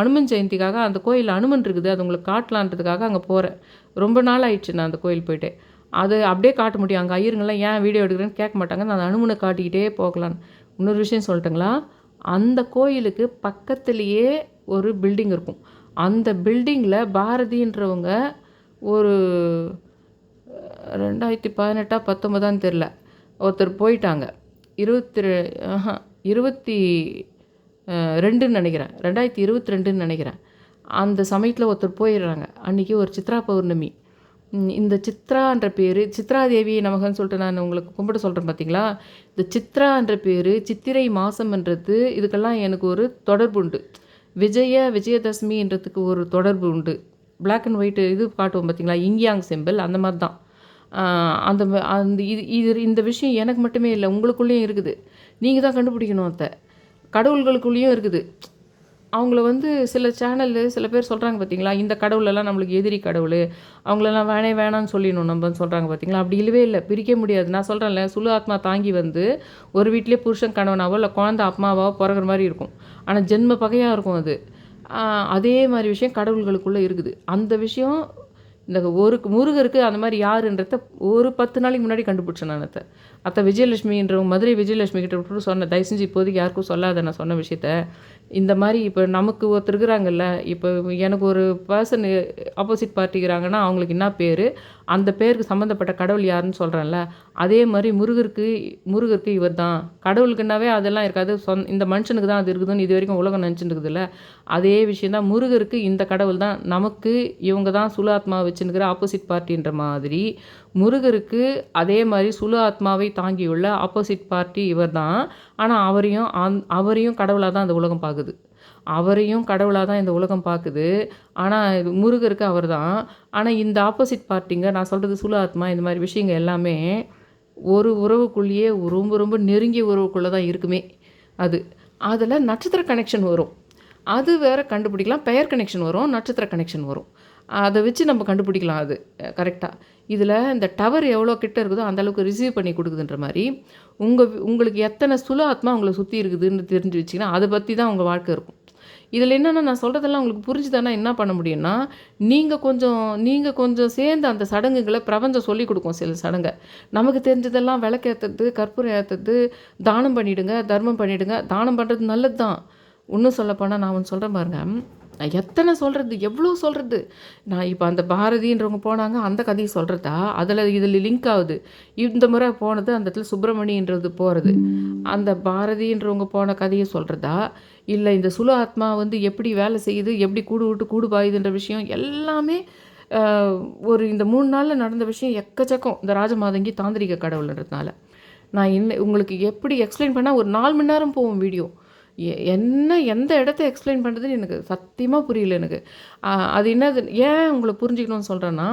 அனுமன் ஜெயந்திக்காக அந்த கோயிலில் அனுமன் இருக்குது, அது உங்களுக்கு காட்டலான்றதுக்காக அங்கே போகிறேன். ரொம்ப நாள் ஆயிடுச்சு நான் அந்த கோயில் போய்ட்டு. அது அப்படியே காட்ட முடியும், அங்கே ஐயருங்கெல்லாம் ஏன் வீடியோ எடுக்கிறேன்னு கேட்க மாட்டாங்க, நான் அனுமனை காட்டிக்கிட்டே போகலான்னு. இன்னொரு விஷயம் சொல்லட்டுங்களா, அந்த கோயிலுக்கு பக்கத்துலேயே ஒரு பில்டிங் இருக்கும். அந்த பில்டிங்கில் பாரதின்றவங்க ஒரு 2018 19 தெரில ஒருத்தர் போயிட்டாங்க. 22 நினைக்கிறேன், 2022 நினைக்கிறேன். அந்த சமயத்தில் ஒருத்தர் போயிடுறாங்க. அன்றைக்கி ஒரு சித்ரா பௌர்ணமி. இந்த சித்ரான்ற பேர், சித்ராதேவி நமகன்னு சொல்லிட்டு நான் உங்களுக்கு கும்பிட சொல்கிறேன் பார்த்தீங்களா, இந்த சித்ரான்ற பேர், சித்திரை மாதம்ன்றது இதுக்கெல்லாம் எனக்கு ஒரு தொடர்பு உண்டு. விஜயதசமின்றதுக்கு ஒரு தொடர்பு உண்டு. பிளாக் அண்ட் ஒயிட் இது காட்டுவோம் பார்த்தீங்களா, இங்கியாங் சிம்பிள், அந்த மாதிரி தான். அந்த அந்த இந்த விஷயம் எனக்கு மட்டுமே இல்லை, உங்களுக்குள்ளேயும் இருக்குது. நீங்கள் தான் கண்டுபிடிக்கணும். அதை கடவுள்களுக்குள்ளேயும் இருக்குது. அவங்கள சில சேனலில் சில பேர் சொல்கிறாங்க பார்த்தீங்களா, இந்த கடவுளெல்லாம் நம்மளுக்கு எதிரி கடவுள், அவங்களெல்லாம் வேணான்னு சொல்லிடணும் நம்ம சொல்கிறாங்க பார்த்தீங்களா. அப்படி இல்லவே இல்லை, பிரிக்க முடியாது. நான் சொல்கிறேன்ல, சுழு ஆத்மா தாங்கி ஒரு வீட்டிலே புருஷன் கணவனாவோ இல்லை குழந்தை அம்மாவாவோ பிறகுற மாதிரி இருக்கும். ஆனால் ஜென்ம பகையாக இருக்கும் அது. அதே மாதிரி விஷயம் கடவுள்களுக்குள்ளே இருக்குது. அந்த விஷயம் இந்த முருகருக்கு அந்த மாதிரி யாருன்றத ஒரு 10 நாளைக்கு முன்னாடி கண்டுபிடிச்சேன் நான் அத்தை விஜயலட்சுமின்றவங்க மதுரை விஜயலட்சுமி கிட்ட விட்டு சொன்னேன், தயவு செஞ்சு இப்போதைக்கு யாருக்கும் சொல்லாத நான் சொன்ன விஷயத்த. இந்த மாதிரி இப்போ நமக்கு ஒருத்தர் இருக்கிறாங்கல்ல, இப்போ எனக்கு ஒரு பர்சன் ஆப்போசிட் பார்ட்டிக்கிறாங்கன்னா அவங்களுக்கு என்ன பேர், அந்த பேருக்கு சம்மந்தப்பட்ட கடவுள் யாருன்னு சொல்கிறேன்ல, அதே மாதிரி முருகருக்கு இவர் தான் கடவுளுக்குன்னாவே அதெல்லாம் இருக்காது. இந்த மனுஷனுக்கு தான் அது இருக்குதுன்னு இது வரைக்கும் உலகம் நினச்சிட்டு இருக்குதுல்ல, அதே விஷயம் தான் முருகருக்கு இந்த கடவுள் தான். நமக்கு இவங்க தான் சுலு ஆத்மா வச்சுருக்கிற ஆப்போசிட் பார்ட்டின்ற மாதிரி முருகருக்கு அதே மாதிரி சுலு ஆத்மாவை தாங்கியுள்ள ஆப்போசிட் பார்ட்டி இவர் தான். ஆனால் அவரையும் கடவுளாக தான் அந்த உலகம் பார்க்குது. அவரையும் கடவுளாக தான் இந்த உலகம் பார்க்குது. ஆனால் இது முருகருக்கு அவர் தான். ஆனால் இந்த ஆப்போசிட் பார்ட்டிங்க, நான் சொல்கிறது சுலு ஆத்மா, இந்த மாதிரி விஷயங்கள் எல்லாமே ஒரு உறவுக்குள்ளேயே ரொம்ப ரொம்ப நெருங்கிய உறவுக்குள்ளே தான் இருக்குமே. அதில் நட்சத்திர கனெக்ஷன் வரும், அது வேறு கண்டுபிடிக்கலாம். பெயர் கனெக்ஷன் வரும், நட்சத்திர கனெக்ஷன் வரும். அதை வச்சு நம்ம கண்டுபிடிக்கலாம் அது கரெக்டாக. இதில் இந்த டவர் எவ்வளோ கிட்ட இருக்குதோ அந்தளவுக்கு ரிசீவ் பண்ணி கொடுக்குதுன்ற மாதிரி உங்களுக்கு எத்தனை சுலு ஆத்மா உங்களை சுற்றி இருக்குதுன்னு தெரிஞ்சு வச்சிங்கன்னா அதை பற்றி தான் உங்கள் வாழ்க்கை இருக்கும். இதில் என்னென்னா, நான் சொல்கிறதெல்லாம் உங்களுக்கு புரிஞ்சுதானா என்ன பண்ண முடியும்னா, நீங்கள் கொஞ்சம் சேர்ந்து அந்த சடங்குகளை பிரபஞ்சம் சொல்லி கொடுக்கும். சில சடங்கை நமக்கு தெரிஞ்சதெல்லாம் விளக்கேற்றுறது, கற்பூரம் ஏற்றுறது, தானம் பண்ணிவிடுங்க, தர்மம் பண்ணிவிடுங்க. தானம் பண்ணுறது நல்லது தான். இன்னும் சொல்லப்போனால் நான் ஒன்று சொல்கிறேன் பாருங்கள், நான் எத்தனை சொல்கிறது, எவ்வளோ சொல்கிறது. நான் இப்போ அந்த பாரதின்றவங்க போனாங்க, அந்த கதையை சொல்கிறதா, இதில் லிங்க் ஆகுது. இந்த முறை போனது அந்த இடத்துல சுப்பிரமணின்றது போகிறது, அந்த பாரதின்றவங்க போன கதையை சொல்கிறதா, இல்லை இந்த சுலு ஆத்மா வந்து எப்படி வேலை செய்யுது, எப்படி கூடு விட்டு கூடு பாயுதுன்ற விஷயம் எல்லாமே இந்த 3 நாளில் நடந்த விஷயம் எக்கச்சக்கம். இந்த ராஜமாதங்கி தாந்திரிக கடவுள்ன்றதுனால நான் உங்களுக்கு எப்படி எக்ஸ்பிளைன் பண்ணால் ஒரு 4 மணி நேரம் போகும் வீடியோ. எந்த இடத்த எக்ஸ்பிளைன் பண்ணுறதுன்னு எனக்கு சத்தியமாக புரியல எனக்கு. அது என்னது, ஏன் உங்களை புரிஞ்சுக்கணும்னு சொல்கிறேன்னா,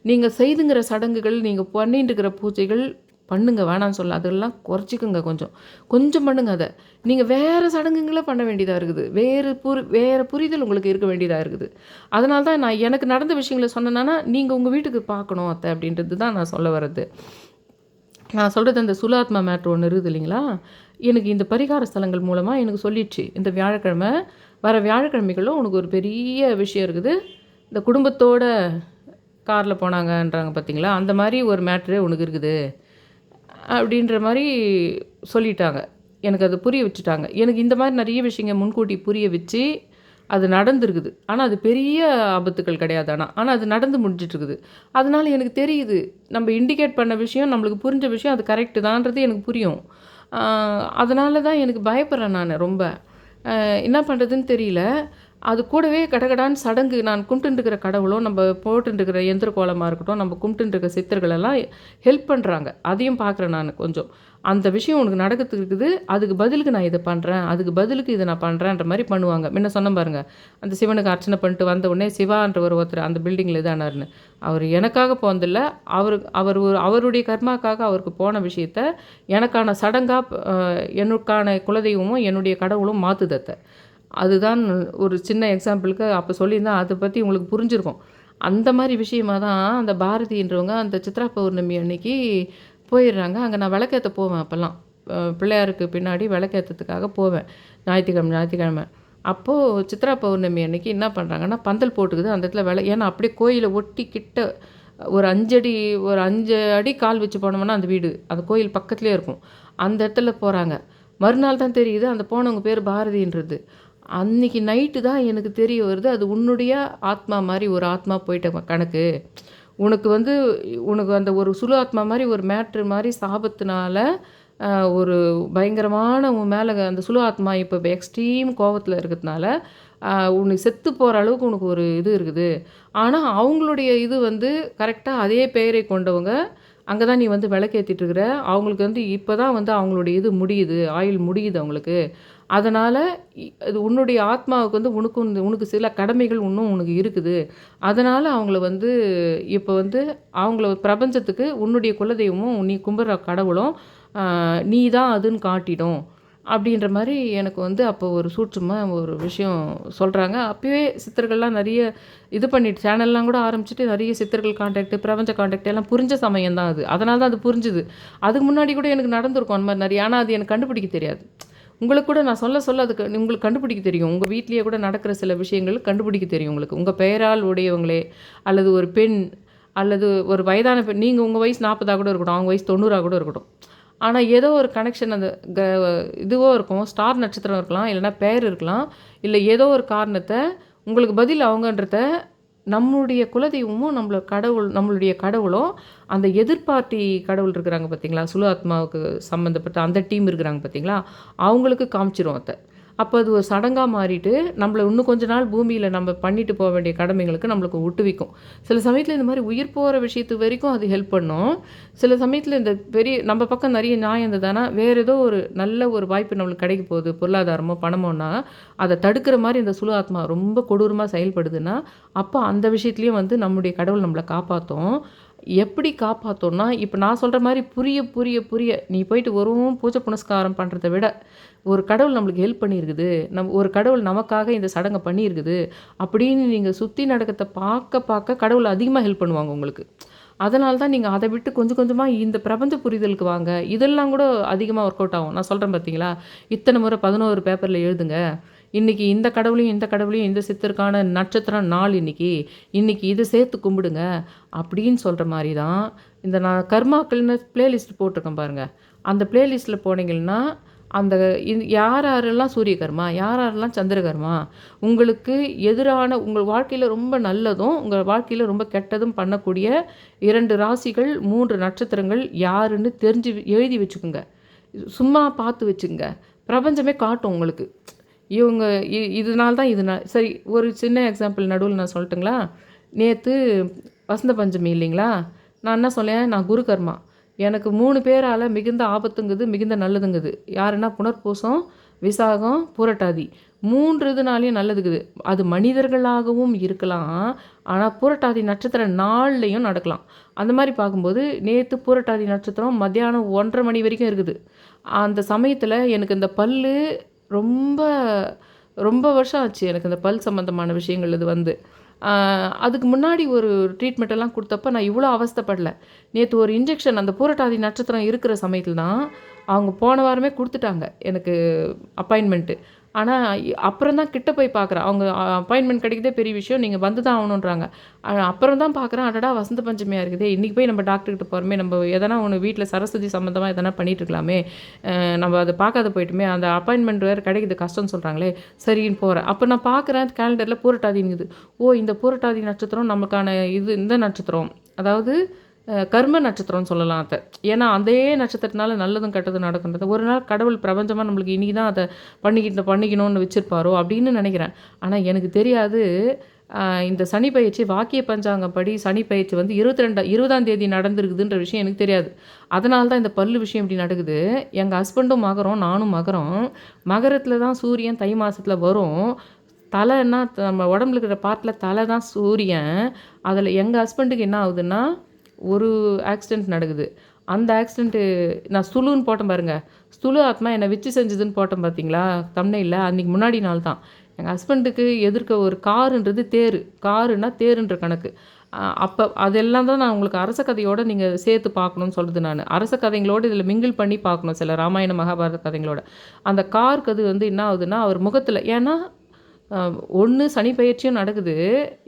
நீங்கள் செய்துங்கிற சடங்குகள், நீங்கள் பண்ணிட்டு இருக்கிற பூஜைகள் பண்ணுங்க, வேணான்னு சொல்ல, அதெல்லாம் குறைச்சிக்குங்க. கொஞ்சம் பண்ணுங்க. அதை நீங்கள் வேறு சடங்குகளை பண்ண வேண்டியதாக இருக்குது. வேறு புரிதல் உங்களுக்கு இருக்க வேண்டியதாக இருக்குது. அதனால தான் நான் எனக்கு நடந்த விஷயங்களை சொன்னேன்னா, நீங்கள் உங்கள் வீட்டுக்கு பார்க்கணும் அத்தை அப்படின்றது தான் நான் சொல்ல வர்றது. நான் சொல்கிறது அந்த சுலாத்மா மேட்ரு ஒன்று இருக்குது இல்லைங்களா, எனக்கு இந்த பரிகார ஸ்தலங்கள் மூலமாக எனக்கு சொல்லிடுச்சு. இந்த வர வியாழக்கிழமைகளும் உனக்கு ஒரு பெரிய விஷயம் இருக்குது. இந்த குடும்பத்தோட காரில் போனாங்கன்றாங்க பார்த்தீங்களா, அந்த மாதிரி ஒரு மேட்ரு உனக்கு இருக்குது அப்படின்ற மாதிரி சொல்லிட்டாங்க. எனக்கு அது புரிய வச்சுட்டாங்க. எனக்கு இந்த மாதிரி நிறைய விஷயங்கள் முன்கூட்டி புரிய வச்சு அது நடந்துருக்குது. ஆனால் அது பெரிய ஆபத்துக்கள் கிடையாது. ஆனால் அது நடந்து முடிஞ்சிட்ருக்குது. அதனால் எனக்கு தெரியுது, நம்ம இண்டிகேட் பண்ண விஷயம், நம்மளுக்கு புரிஞ்ச விஷயம் அது கரெக்டு தான்றது எனக்கு புரியும். அதனால தான் எனக்கு பயப்படுறேன் நான் ரொம்ப. என்ன பண்ணுறதுன்னு தெரியல. அது கூடவே கடகடான்னு சடங்கு, நான் கும்பிட்டுருக்கிற கடவுளும், நம்ம போட்டுருக்கிற எந்திர கோலமாக இருக்கட்டும், நம்ம கும்பிட்டுருக்க சித்தர்களெல்லாம் ஹெல்ப் பண்ணுறாங்க. அதையும் பார்க்குறேன் நான் கொஞ்சம். அந்த விஷயம் உனக்கு நடக்கிறதுக்கு இருக்குது, அதுக்கு பதிலுக்கு நான் இதை பண்ணுறேன், அதுக்கு பதிலுக்கு இதை நான் பண்ணுறேன்ற மாதிரி பண்ணுவாங்க. முன்ன சொன்ன பாருங்கள், அந்த சிவனுக்கு அர்ச்சனை பண்ணிட்டு வந்த உடனே சிவான்ற ஒருத்தர் அந்த பில்டிங்கில் இதானார்னு, அவர் எனக்காக போனதில்லை, அவருடைய கர்மாக்காக அவருக்கு போன விஷயத்த எனக்கான சடங்காக எனக்கான குலதெய்வமும் என்னுடைய கடவுளும் மாற்றுதத்தை. அதுதான் ஒரு சின்ன எக்ஸாம்பிளுக்கு அப்போ சொல்லியிருந்தேன். அதை பற்றி உங்களுக்கு புரிஞ்சிருக்கும். அந்த மாதிரி விஷயமாக தான் அந்த பாரதின்றவங்க அந்த சித்ரா பௌர்ணமி அன்னைக்கு போயிடுறாங்க. அங்கே நான் விளக்கேற்ற போவேன். அப்போல்லாம் பிள்ளையாருக்கு பின்னாடி விளக்கேற்றத்துக்காக போவேன் ஞாயிற்றுக்கிழமை. அப்போது சித்ரா பௌர்ணமி அன்னைக்கு என்ன பண்ணுறாங்கன்னா, பந்தல் போட்டுக்குது அந்த இடத்துல ஏன்னா அப்படியே கோயிலை ஒட்டி கிட்ட ஒரு 5 அடி கால் வச்சு போனோம்னா அந்த வீடு அந்த கோயில் பக்கத்துலேயே இருக்கும். அந்த இடத்துல போகிறாங்க. மறுநாள் தான் தெரியுது அந்த போனவங்க பேர் பாரதின்றது. அன்றைக்கி நைட்டு தான் எனக்கு தெரிய வருது, அது உன்னுடைய ஆத்மா மாதிரி ஒரு ஆத்மா போயிட்ட கணக்கு. உனக்கு அந்த ஒரு சுலு ஆத்மா மாதிரி ஒரு மேட்ரு மாதிரி சாபத்தினால ஒரு பயங்கரமான உன் மேலே அந்த சுலு ஆத்மா இப்போ எக்ஸ்ட்ரீம் கோபத்தில் இருக்கிறதுனால உனக்கு செத்து போகிற அளவுக்கு உனக்கு ஒரு இது இருக்குது. ஆனால் அவங்களுடைய இது கரெக்டாக அதே பெயரை கொண்டவங்க அங்கே தான் நீ விளக்கேற்றிட்டுருக்குற. அவங்களுக்கு இப்போ தான் அவங்களுடைய இது முடியுது, ஆயுள் முடியுது அவங்களுக்கு. அதனால் இது உன்னுடைய ஆத்மாவுக்கு உனக்கு சில கடமைகள் இன்னும் உனக்கு இருக்குது. அதனால் அவங்கள இப்போ அவங்கள பிரபஞ்சத்துக்கு உன்னுடைய குலதெய்வமும் நீ கும்பிட்ற கடவுளும் நீ தான் அதுன்னு காட்டிடும் அப்படின்ற மாதிரி எனக்கு அப்போ ஒரு சூட்சமாக ஒரு விஷயம் சொல்கிறாங்க. அப்போவே சித்தர்கள்லாம் நிறைய இது பண்ணிட்டு சேனல்லாம் கூட ஆரம்பிச்சுட்டு நிறைய சித்தர்கள் கான்டாக்ட், பிரபஞ்ச கான்டாக்ட் எல்லாம் புரிஞ்ச சமயம் தான் அது. அதனால தான் அது புரிஞ்சுது. அதுக்கு முன்னாடி கூட எனக்கு நடந்திருக்கும் அந்த மாதிரி நிறைய. ஆனால் அது எனக்கு கண்டுபிடிக்க தெரியாது. உங்களுக்கு கூட நான் சொல்ல அதுக்கு உங்களுக்கு கண்டுபிடிக்க தெரியும். உங்கள் வீட்லேயே கூட நடக்கிற சில விஷயங்கள் கண்டுபிடிக்க தெரியும் உங்களுக்கு. உங்கள் பெயரால் உடையவங்களே அல்லது ஒரு பெண் அல்லது ஒரு வயதான நீங்கள் உங்கள் வயசு 40 கூட இருக்கட்டும், அவங்க வயசு 90 கூட இருக்கட்டும். ஆனால் ஏதோ ஒரு கனெக்ஷன் அந்த க இதுவோ இருக்கும், ஸ்டார் நட்சத்திரம் இருக்கலாம், இல்லைன்னா பேர் இருக்கலாம், இல்லை ஏதோ ஒரு காரணத்தை உங்களுக்கு பதில் அவங்கன்றத நம்மளுடைய குலதெய்வமும் நம்மளுடைய கடவுளும் அந்த எதிர்பார்ட்டி கடவுள் இருக்கிறாங்க பார்த்தீங்களா, சுலு ஆத்மாவுக்கு சம்மந்தப்பட்ட அந்த டீம் இருக்கிறாங்க பார்த்தீங்களா, அவங்களுக்கு காமிச்சிரும் அதை. அப்போ அது ஒரு சடங்காக மாறிட்டு நம்மளை இன்னும் கொஞ்ச நாள் பூமியில் நம்ம பண்ணிட்டு போக வேண்டிய கடமைகளுக்கு நம்மளுக்கு விட்டுவிக்கும். சில சமயத்தில் இந்த மாதிரி உயிர் போகிற விஷயத்து வரைக்கும் அது ஹெல்ப் பண்ணும். சில சமயத்தில் இந்த பெரிய நம்ம பக்கம் நிறைய நியாயம் இருந்ததுன்னா வேறு ஏதோ ஒரு நல்ல ஒரு வாய்ப்பு நம்மளுக்கு கிடைக்க போகுது, பொருளாதாரமோ பணமோன்னா அதை தடுக்கிற மாதிரி இந்த சுலு ஆத்மா ரொம்ப கொடூரமாக செயல்படுதுன்னா அப்போ அந்த விஷயத்துலேயும் வந்து நம்முடைய கடவுள் நம்மளை காப்பாற்றும். எப்படி காப்பாற்றோன்னா, இப்போ நான் சொல்கிற மாதிரி புரிய நீ போயிட்டு வெறும் பூஜை புனஸ்காரம் பண்ணுறத விட ஒரு கடவுள் நம்மளுக்கு ஹெல்ப் பண்ணியிருக்குது, ஒரு கடவுள் நமக்காக இந்த சடங்கை பண்ணியிருக்குது அப்படின்னு நீங்கள் சுற்றி நடக்கிறத பார்க்க கடவுள் அதிகமாக ஹெல்ப் பண்ணுவாங்க உங்களுக்கு. அதனால தான் நீங்கள் அதை விட்டு கொஞ்சம் கொஞ்சமாக இந்த பிரபஞ்ச புரிதலுக்கு வாங்க. இதெல்லாம் கூட அதிகமாக ஒர்க் அவுட் ஆகும். நான் சொல்கிறேன் பார்த்தீங்களா, இத்தனை முறை 11 பேப்பரில் எழுதுங்க, இன்றைக்கி இந்த கடவுளையும் இந்த சித்தருக்கான நட்சத்திரம் நாள் இன்றைக்கி இதை சேர்த்து கும்பிடுங்க அப்படின்னு சொல்கிற மாதிரி தான் இந்த நான் கர்மாக்கள்னு ப்ளேலிஸ்ட் போட்டிருக்கேன் பாருங்கள். அந்த ப்ளேலிஸ்ட்டில் போனீங்கன்னா அந்த யாரெல்லாம் சூரிய கர்மா, யாரெல்லாம் சந்திர கர்மா, உங்களுக்கு எதிரான உங்கள் வாழ்க்கையில் ரொம்ப நல்லதும் உங்கள் வாழ்க்கையில் ரொம்ப கெட்டதும் பண்ணக்கூடிய 2 ராசிகள் 3 நட்சத்திரங்கள் யாருன்னு தெரிஞ்சு எழுதி வச்சுக்கோங்க. சும்மா பார்த்து வச்சுங்க, பிரபஞ்சமே காட்டும் உங்களுக்கு. இவங்க இதனால தான் சரி, ஒரு சின்ன எக்ஸாம்பிள் நடுவில் நான் சொல்லட்டுங்களா. நேற்று வசந்த பஞ்சமி இல்லைங்களா, நான் என்ன சொன்னேன், நான் குரு கர்மா, எனக்கு 3 பேரால் மிகுந்த ஆபத்துங்குது, மிகுந்த நல்லதுங்குது. யாருன்னா புனர்பூசம், விசாகம், புரட்டாதி 3 இதுனாலையும் நல்லதுக்குது. அது மனிதர்களாகவும் இருக்கலாம், ஆனால் புரட்டாதி நட்சத்திர நாள்லையும் நடக்கலாம். அந்த மாதிரி பார்க்கும்போது நேற்று புரட்டாதி நட்சத்திரம் மத்தியானம் 1:30 மணி வரைக்கும் இருக்குது. அந்த சமயத்தில் எனக்கு இந்த பல்லு ரொம்ப ரொம்ப வருஷம் ஆச்சு எனக்கு இந்த பல் சம்மந்தமான விஷயங்கள் இது வந்து. அதுக்கு முன்னாடி ஒரு ட்ரீட்மெண்ட்டெல்லாம் கொடுத்தப்ப நான் இவ்வளோ அவஸ்தைப்படல. நேற்று ஒரு இன்ஜெக்ஷன் அந்த பூரட்டாதி நட்சத்திரம் இருக்கிற சமயத்தில் தான் அவங்க போன வாரமே கொடுத்துட்டாங்க எனக்கு அப்பாயின்மெண்ட்டு. ஆனால் அப்புறம் தான் கிட்ட போய் பார்க்குறேன், அவங்க அப்பாயின்மெண்ட் கிடைக்கிறதே பெரிய விஷயம், நீங்கள் வந்து தான் ஆகணுன்றாங்க. அப்புறம் தான் பார்க்குறேன், அடடா வசந்த பஞ்சமியாக இருக்குதே, இன்றைக்கி போய் நம்ம டாக்டர்கிட்ட போகிறோமே, நம்ம எதனா ஒன்று வீட்டில் சரஸ்வதி சம்மந்தமாக எதனா பண்ணிகிட்ருக்கலாமே, நம்ம அதை பார்க்காத போயிட்டுமே, அந்த அப்பாயின்மெண்ட் வேறு கிடைக்கிது கஷ்டம்னு சொல்கிறாங்களே, சரின்னு போகிறேன். அப்போ நான் பார்க்குறேன் கேலண்டரில் பூரட்டாதிங்குது. ஓ, இந்த பூரட்டாதி நட்சத்திரம் நமக்கான இந்த நட்சத்திரம், அதாவது கர்ம நட்சத்திரம்னு சொல்லலாம் அதை. ஏன்னா அதே நட்சத்திரத்தினால நல்லதும் கெட்டதும் நடக்குன்றது ஒரு நாள் கடவுள் பிரபஞ்சமாக நம்மளுக்கு இன்றைக்கி தான் அதை பண்ணிக்கணும்னு வச்சுருப்பாரோ அப்படின்னு நினைக்கிறேன். ஆனால் எனக்கு தெரியாது, இந்த சனி பயிற்சி வாக்கிய பஞ்சாங்கப்படி சனி பயிற்சி வந்து 20ஆம் தேதி நடந்துருக்குதுன்ற விஷயம் எனக்கு தெரியாது. அதனால தான் இந்த பல்லு விஷயம் இப்படி நடக்குது. எங்கள் ஹஸ்பண்டும் மகரம், நானும் மகரம். மகரத்தில் தான் சூரியன் தை மாதத்தில் வரும். தலைன்னா நம்ம உடம்புல இருக்கிற பார்ட்டில் தலை தான் சூரியன். அதில் எங்கள் ஹஸ்பண்டுக்கு என்ன ஆகுதுன்னா ஒரு ஆக்சிடெண்ட் நடக்குது. அந்த ஆக்சிடெண்ட்டு நான் ஸ்துலுன்னு போட்டேன் பாருங்கள், ஸ்துலு ஆத்மா என்னை வச்சு செஞ்சதுன்னு போட்டேன் பார்த்தீங்களா தம்ப்நெயில்ல, அன்றைக்கி முன்னாடி நாள் தான் எங்கள் ஹஸ்பண்டுக்கு எதிர்க்க ஒரு காருன்றது காருன்னா தேருன்ற கணக்கு. அப்போ அதெல்லாம் தான் நான் உங்களுக்கு அரச கதையோடு நீங்கள் சேர்த்து பார்க்கணுன்னு சொல்கிறது. நான் அரச கதைங்களோடு இதில் மிங்கிள் பண்ணி பார்க்கணும், சில ராமாயண மகாபாரத கதைங்களோட. அந்த காருக்கு அது வந்து என்ன ஆகுதுன்னா அவர் முகத்தில், ஏன்னா ஒன்று சனி பயிற்சியும் நடக்குது,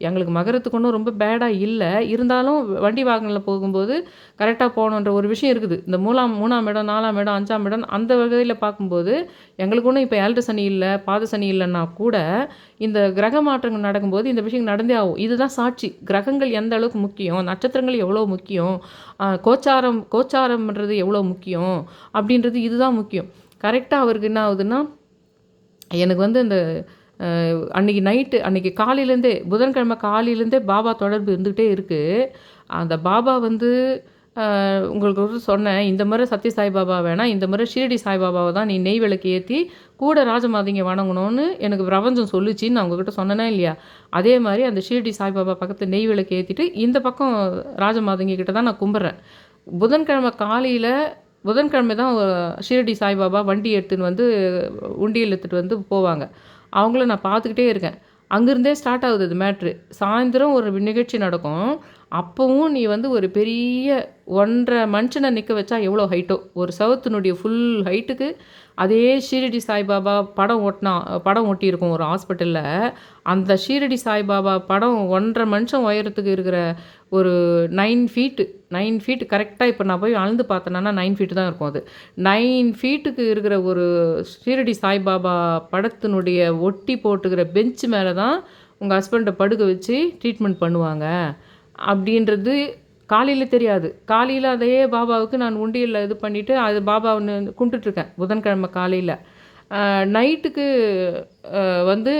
எங்களுக்கு மகரத்துக்கு ஒன்றும் ரொம்ப பேடாக இல்லை, இருந்தாலும் வண்டி வாகனத்தில் போகும்போது கரெக்டாக போகணுன்ற ஒரு விஷயம் இருக்குது. இந்த 3ஆம் இடம் 4ஆம் இடம் 5ஆம் இடம் அந்த வகையில் பார்க்கும்போது எங்களுக்கு ஒன்றும் இப்போ 7 சனி இல்லை, பாத சனி இல்லைன்னா கூட இந்த கிரக மாற்றங்கள் நடக்கும்போது இந்த விஷயம் நடந்தே ஆகும். இதுதான் சாட்சி, கிரகங்கள் எந்த அளவுக்கு முக்கியம், நட்சத்திரங்கள் எவ்வளோ முக்கியம், கோச்சாரம்ன்றது எவ்வளோ முக்கியம் அப்படின்றது இதுதான் முக்கியம். கரெக்டாக அவருக்கு என்ன ஆகுதுன்னா, எனக்கு வந்து இந்த அன்றைக்கி காலையிலேருந்தே புதன்கிழமை காலையிலேருந்தே பாபா தொடர்பு இருந்துகிட்டே இருக்குது. அந்த பாபா வந்து உங்களுக்கு சொன்னேன், இந்த முறை சத்ய சாய்பாபா வேணாம், இந்த முறை ஷீரடி சாய்பாபாவை தான் நீ நெய் விளக்கு ஏற்றி கூட ராஜமாதிங்க வணங்கணும்னு எனக்கு பிரபஞ்சம் சொல்லிச்சின்னு நான் உங்ககிட்ட சொன்னேனா இல்லையா. அதே மாதிரி அந்த ஷீரடி சாய்பாபா பக்கத்தில் நெய் விளக்கு ஏற்றிட்டு இந்த பக்கம் ராஜமாதிங்க கிட்ட தான் நான் கும்பிட்றேன். புதன்கிழமை தான் ஷீரடி சாய்பாபா வண்டி எடுத்துன்னு வந்து உண்டியல் எடுத்துகிட்டு வந்து போவாங்க. அவங்கள நான் பார்த்துக்கிட்டே இருக்கேன். அங்கேருந்தே ஸ்டார்ட் ஆகுது அது மேட்ரு. சாயந்தரம் ஒரு நிகழ்ச்சி நடக்கும். அப்போவும் நீ வந்து ஒரு பெரிய 1.5 மனுஷனை நிற்க வச்சா எவ்வளோ ஹைட்டோ, ஒரு சவுத்தினுடைய ஃபுல் ஹைட்டுக்கு அதே ஷீரடி சாய்பாபா படம் ஒட்டியிருக்கும் ஒரு ஹாஸ்பிட்டலில். அந்த ஷீரடி சாய்பாபா படம் 1.5 மனுஷன் உயரத்துக்கு இருக்கிற ஒரு 9 ஃபீட்டு 9 ஃபீட்டு கரெக்டாக இப்போ நான் போய் அளந்து பார்த்தேன்னா 9 ஃபீட்டு தான் இருக்கும் அது. 9 ஃபீட்டுக்கு இருக்கிற ஒரு ஷீரடி சாய்பாபா படத்தினுடைய ஒட்டி போட்டுக்கிற பெஞ்ச் மேலே தான் உங்கள் ஹஸ்பண்டை படுக்க வச்சு ட்ரீட்மெண்ட் பண்ணுவாங்க அப்படின்றது காலையில் தெரியாது. காலையில் அதே பாபாவுக்கு நான் உண்டியலில் இது பண்ணிவிட்டு அது பாபாவை கும்பிட்டுட்ருக்கேன் புதன்கிழமை காலையில். நைட்டுக்கு வந்து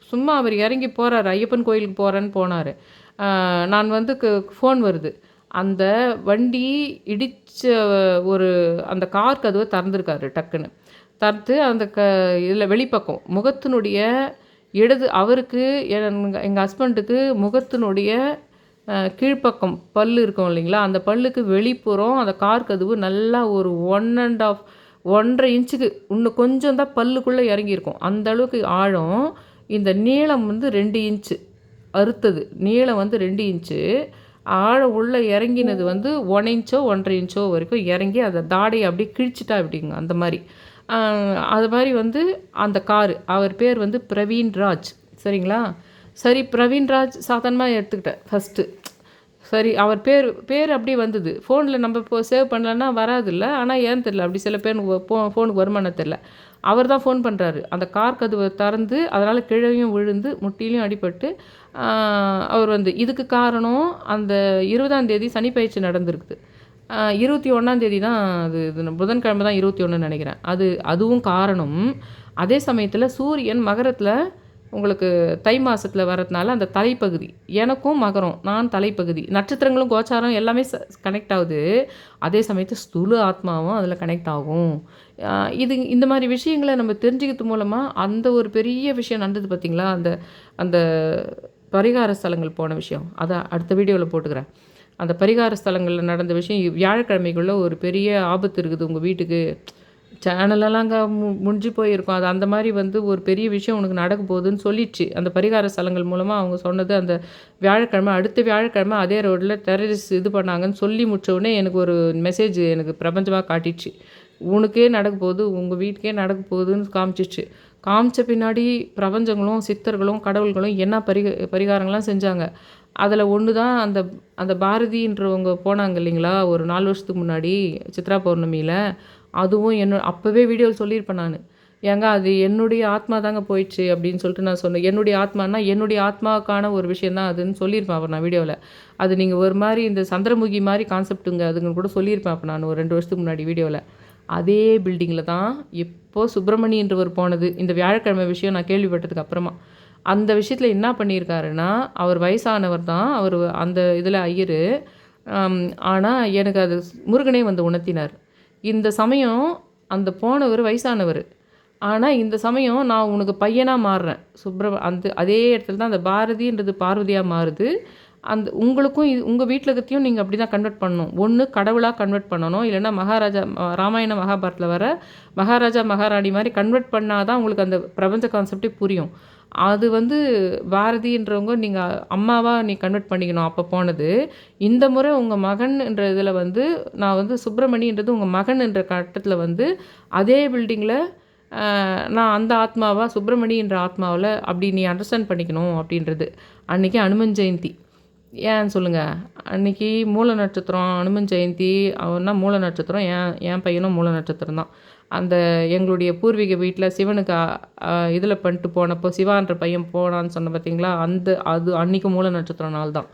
சும்மா அவர் இறங்கி போகிறாரு, ஐயப்பன் கோயிலுக்கு போகிறேன்னு போனார். நான் வந்து ஃபோன் வருது. அந்த வண்டி இடித்த ஒரு அந்த கார் கதவை திறந்துருக்காரு டக்குன்னு. திறந்து அந்த இதில் வெளிப்பக்கம் முகத்தினுடைய இடது அவருக்கு எங்கள் ஹஸ்பண்டுக்கு முகத்தினுடைய கீழ்ப்பக்கம் பல் இருக்கும் இல்லைங்களா, அந்த பல்லுக்கு வெளிப்புறம் அந்த கார் கதவு நல்லா ஒரு 1.5 இன்ச்சுக்கு இன்னும் கொஞ்சம் தான் பல்லுக்குள்ளே இறங்கியிருக்கும். அந்த அளவுக்கு ஆழம். இந்த நீளம் வந்து 2 இன்ச்சு அறுத்தது. நீளம் வந்து 2 இன்ச்சு, ஆழம் உள்ளே இறங்கினது வந்து 1 இன்ச்சோ 1.5 இன்ச்சோ வரைக்கும் இறங்கி அதை தாடையை அப்படியே கிழிச்சிட்டா அப்படிங்க அந்த மாதிரி. அது மாதிரி வந்து அந்த காரு அவர் பேர் வந்து பிரவீன்ராஜ். சரிங்களா? சரி, பிரவீன்ராஜ் சாதாரணமாக எடுத்துக்கிட்டேன் ஃபஸ்ட்டு. சரி, அவர் பேர் அப்படி வந்தது. ஃபோனில் நம்ம இப்போ சேவ் பண்ணலன்னா வராதில்ல. ஆனால் ஏன்னு தெரில, அப்படி சில பேர் ஃபோனுக்கு வருமானம் தெரில. அவர் தான் ஃபோன் பண்ணுறாரு. அந்த கார் கதவை திறந்து அதனால் கிழவையும் விழுந்து முட்டிலையும் அடிபட்டு அவர் வந்து இதுக்கு காரணம் அந்த 20ஆம் தேதி சனிப்பயிற்சி நடந்திருக்குது. 21ஆம் தேதி தான் அது புதன்கிழமை தான் 21 நினைக்கிறேன். அதுவும் காரணம். அதே சமயத்தில் சூரியன் மகரத்தில் உங்களுக்கு தை மாதத்தில் வரதுனால அந்த தலைப்பகுதி எனக்கும் மகரம், நான் தலைப்பகுதி, நட்சத்திரங்களும் கோச்சாரம் எல்லாமே கனெக்ட் ஆகுது. அதே சமயத்தில் ஸ்தூல ஆத்மாவும் அதில் கனெக்ட் ஆகும். இந்த மாதிரி விஷயங்களை நம்ம தெரிஞ்சுக்கிறது மூலமாக அந்த ஒரு பெரிய விஷயம் நடந்தது பார்த்திங்களா, அந்த பரிகார ஸ்தலங்கள் போன விஷயம், அதை அடுத்த வீடியோவில் போட்டுக்கிறேன். அந்த பரிகார ஸ்தலங்களில் நடந்த விஷயம் வியாழக்கிழமைக்குள்ளே ஒரு பெரிய ஆபத்து இருக்குது உங்கள் வீட்டுக்கு, சேனலெல்லாம் அங்கே முடிஞ்சு போயிருக்கும். அது அந்த மாதிரி வந்து ஒரு பெரிய விஷயம் உனக்கு நடக்க போகுதுன்னு சொல்லிடுச்சு. அந்த பரிகார ஸ்தலங்கள் மூலமாக அவங்க சொன்னது அந்த வியாழக்கிழமை, அடுத்த வியாழக்கிழமை அதே ரோட்டில் டெரரிஸ்ட் இது பண்ணாங்கன்னு சொல்லி முடித்தவுடனே எனக்கு ஒரு மெசேஜ் எனக்கு பிரபஞ்சமாக காட்டிடுச்சு. உனக்கே நடக்க போகுது, உங்கள் வீட்டுக்கே நடக்க போகுதுன்னு காமிச்சிச்சு. காமிச்ச பின்னாடி பிரபஞ்சங்களும் சித்தர்களும் கடவுள்களும் என்ன பரிகாரங்கள்லாம் செஞ்சாங்க. அதில் ஒன்று தான் அந்த பாரதின்றவங்க போனாங்க இல்லைங்களா, ஒரு 4 வருஷத்துக்கு முன்னாடி சித்ரா பௌர்ணமியில். அதுவும் அப்போவே வீடியோவில் சொல்லியிருப்பேன் நான். ஏங்க அது என்னுடைய ஆத்மா தாங்க போயிடுச்சு அப்படின்னு சொல்லிட்டு நான் சொன்னேன். என்னுடைய ஆத்மானா என்னுடைய ஆத்மாவுக்கான ஒரு விஷயம் தான் அதுன்னு சொல்லியிருப்பேன் அப்போ நான் வீடியோவில். அது நீங்கள் ஒரு மாதிரி இந்த சந்திரமுகி மாதிரி கான்செப்ட்டுங்க அதுங்கன்னு கூட சொல்லியிருப்பேன் அப்போ நான் ஒரு 2 வருஷத்துக்கு முன்னாடி வீடியோவில். அதே பில்டிங்கில் தான் இப்போது சுப்பிரமணியன்றவர் போனது. இந்த வியாழக்கிழமை விஷயம் நான் கேள்விப்பட்டதுக்கு அப்புறமா அந்த விஷயத்தில் என்ன பண்ணியிருக்காருன்னா, அவர் வயசானவர் தான், அவர் அந்த இதில் ஐயர். ஆனால் எனக்கு அது முருகனே வந்து உணர்த்தினார். இந்த சமயம் அந்த போனவர் வயசானவர், ஆனால் இந்த சமயம் நான் உனக்கு பையனாக மாறுறேன். அதே இடத்துல தான் அந்த பாரதின்றது பார்வதியாக மாறுது. உங்களுக்கும் உங்கள் வீட்டில் இருக்கிறதையும் நீங்கள் அப்படி தான் கன்வெர்ட் பண்ணணும். ஒன்று கடவுளாக கன்வெர்ட் பண்ணணும், இல்லைன்னா மகாராஜா ராமாயண மகாபாரத்தில் வர மகாராஜா மகாராணி மாதிரி கன்வெர்ட் பண்ணால் தான் உங்களுக்கு அந்த பிரபஞ்ச கான்செப்டே புரியும். அது வந்து பாரதின்றவங்க நீங்கள் அம்மாவாக நீ கன்வெர்ட் பண்ணிக்கணும் அப்போ போனது. இந்த முறை உங்கள் மகன்ன்ற இதில் வந்து நான் வந்து சுப்பிரமணின்றது உங்கள் மகன் என்ற கட்டத்தில் வந்து அதே பில்டிங்கில் நான் அந்த ஆத்மாவாக சுப்பிரமணின்ற ஆத்மாவில் அப்படி நீ அண்டர்ஸ்டாண்ட் பண்ணிக்கணும் அப்படின்றது. அன்றைக்கி அனுமன் ஜெயந்தி. ஏன்னு சொல்லுங்கள், அன்றைக்கி மூல நட்சத்திரம் அனுமன் ஜெயந்தி. அவன்னா மூல நட்சத்திரம், என் பையனும் மூல நட்சத்திரம் தான். அந்த எங்களுடைய பூர்வீக வீட்டில் சிவனுக்கு இதில் பண்ணிட்டு போனப்போ சிவான்ற பையன் போனான்னு சொன்ன பார்த்தீங்களா, அது அன்றைக்கி மூல நட்சத்திரம் நாள் தான்.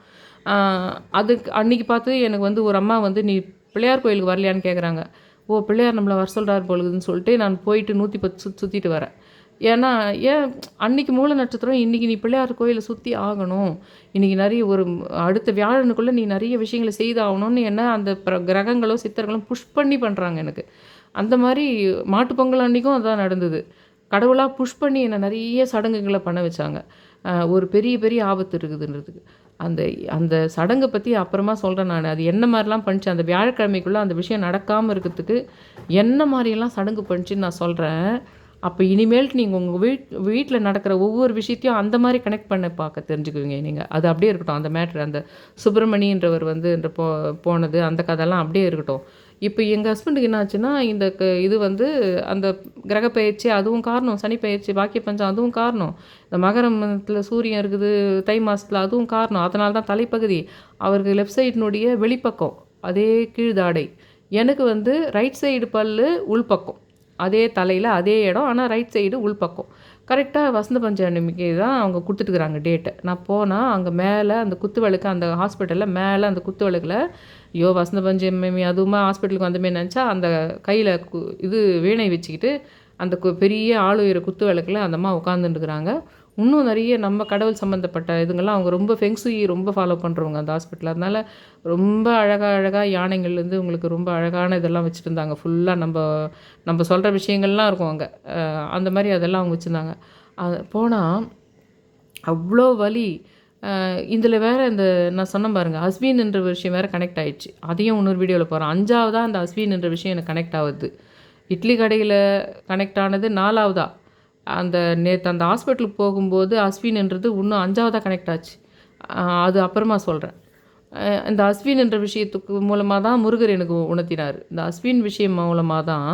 அதுக்கு அன்றைக்கி பார்த்து எனக்கு வந்து ஒரு அம்மா வந்து நீ பிள்ளையார் கோயிலுக்கு வரலையான்னு கேட்குறாங்க. ஓ, பிள்ளையார் நம்மளை வர சொல்கிறார் பொழுதுன்னு சொல்லிட்டு நான் போயிட்டு 110 சுற்றிட்டு வரேன். ஏன்னா அன்றைக்கி மூல நட்சத்திரம், இன்றைக்கி நீ பிள்ளையார் கோயிலை சுற்றி ஆகணும், இன்றைக்கி நிறைய ஒரு அடுத்த வியாழனுக்குள்ளே நீ நிறைய விஷயங்களை செய்து ஆகணும்னு என்ன அந்த கிரகங்களும் சித்தர்களும் புஷ் பண்ணி பண்ணுறாங்க எனக்கு. அந்த மாதிரி மாட்டுப்பொங்கல் அன்றைக்கும் அதுதான் நடந்தது. கடவுளாக புஷ் பண்ணி என்னை நிறைய சடங்குகளை பண்ண வச்சாங்க. ஒரு பெரிய பெரிய ஆபத்து இருக்குதுன்றதுக்கு அந்த சடங்கை பற்றி அப்புறமா சொல்கிறேன் நான். அது என்ன மாதிரிலாம் பண்ணிச்சு அந்த வியாழக்கிழமைக்குள்ளே அந்த விஷயம் நடக்காமல் இருக்கிறதுக்கு என்ன மாதிரியெல்லாம் சடங்கு பண்ணிச்சின்னு நான் சொல்கிறேன். அப்போ இனிமேல்ட்டு நீங்கள் உங்கள் வீட்டில் நடக்கிற ஒவ்வொரு விஷயத்தையும் அந்த மாதிரி கனெக்ட் பண்ண பார்க்க தெரிஞ்சுக்குவீங்க நீங்கள். அது அப்படியே இருக்கட்டும். அந்த மேட்ரு அந்த சுப்பிரமணின்றவர் வந்து போனது அந்த கதைலாம் அப்படியே இருக்கட்டும். இப்போ எங்கள் ஹஸ்பண்டுக்கு என்ன ஆச்சுன்னா, இந்த இது வந்து அந்த கிரக பெயர்ச்சி அதுவும் காரணம். சனி பெயர்ச்சி, பாக்கிய பஞ்சம் அதுவும் காரணம். இந்த மகரத்துல சூரியன் இருக்குது, தை மாசத்துல அதுவும் காரணம். அதனால தான் தலைப்பகுதி. அவருக்கு லெஃப்ட் சைடினுடைய வெளிப்பக்கம், அதே கீழ்தாடை. எனக்கு வந்து ரைட் சைடு பல்லு உள்பக்கம். அதே தலையில் அதே இடம், ஆனால் ரைட் சைடு உள்பக்கம். கரெக்டாக வசந்த பஞ்சமிக்கு தான் அவங்க கொடுத்துட்டுருக்குறாங்க டேட்டை. நான் போனால் அங்கே மேலே அந்த குத்து விளக்கு, அந்த ஹாஸ்பிட்டலில் மேலே அந்த குத்து விளக்கில், ஐயோ வசந்த பஞ்சமி அதுவுமா ஹாஸ்பிட்டலுக்கு வந்தமே நினச்சா, அந்த கையில் இது வீணை வச்சுக்கிட்டு அந்த பெரிய ஆளுயர குத்து விளக்கில் அந்த அம்மா உட்காந்துட்டுருக்குறாங்க. இன்னும் நிறைய நம்ம கடவுள் சம்மந்தப்பட்ட இதுங்கள்லாம் அவங்க ரொம்ப ஃபெங்சுயி ரொம்ப ஃபாலோ பண்ணுறவங்க அந்த ஹாஸ்பிட்டலில். அதனால் ரொம்ப அழகாக யானைங்கள்லேருந்து உங்களுக்கு ரொம்ப அழகான இதெல்லாம் வச்சுட்டு இருந்தாங்க. ஃபுல்லாக நம்ம சொல்கிற விஷயங்கள்லாம் இருக்கும் அங்கே. அந்த மாதிரி அதெல்லாம் அவங்க வச்சுருந்தாங்க. அது போனால் அவ்வளோ வலி. இதில் வேறு இந்த நான் சொன்னேன் பாருங்கள், அஸ்வின் என்ற விஷயம் வேறு கனெக்ட் ஆகிடுச்சு. அதையும் இன்னொரு வீடியோவில் போகிறேன். 5ஆவதா அந்த அஸ்வின் என்ற விஷயம் எனக்கு கனெக்ட் ஆகுது. இட்லி கடையில் கனெக்ட் ஆனது 4ஆவதா. அந்த நேற்று அந்த ஹாஸ்பிட்டலுக்கு போகும்போது அஸ்வின்ன்றது இன்னும் 5ஆவதாக கனெக்ட் ஆச்சு. அது அப்புறமா சொல்கிறேன். இந்த அஸ்வின் என்ற விஷயத்துக்கு மூலமாக தான் முருகர் எனக்கு உணர்த்தினார். இந்த அஸ்வின் விஷயம் மூலமாக தான்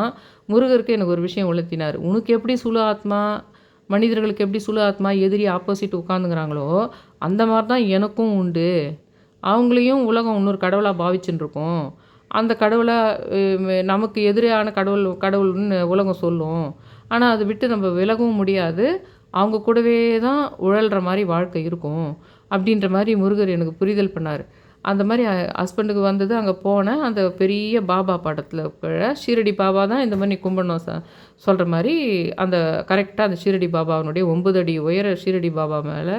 முருகருக்கு எனக்கு ஒரு விஷயம் உணர்த்தினார். உனக்கு எப்படி சுழு ஆத்மா, மனிதர்களுக்கு எப்படி சுழு ஆத்மா எதிரி ஆப்போசிட் உட்காந்துங்கிறாங்களோ அந்த மாதிரி தான் எனக்கும் உண்டு. அவங்களையும் உலகம் இன்னொரு கடவுளாக பாவிச்சுன்னு இருக்கோம். அந்த கடவுளை நமக்கு எதிரான கடவுள்னு உலகம் சொல்லும். ஆனால் அதை விட்டு நம்ம விலகவும் முடியாது. அவங்க கூடவே தான் உழல்ற மாதிரி வாழ்க்கை இருக்கும் அப்படின்ற மாதிரி முருகர் எனக்கு புரிதல் பண்ணார். அந்த மாதிரி ஹஸ்பண்டுக்கு வந்தது. அங்கே போனேன். அந்த பெரிய பாபா படத்தில் ஷீரடி பாபா தான் இந்த மாதிரி கும்பிடணும் சொல்கிற மாதிரி அந்த கரெக்டாக அந்த ஷீரடி பாபாவினுடைய 9 அடி உயர ஷீரடி பாபா மேலே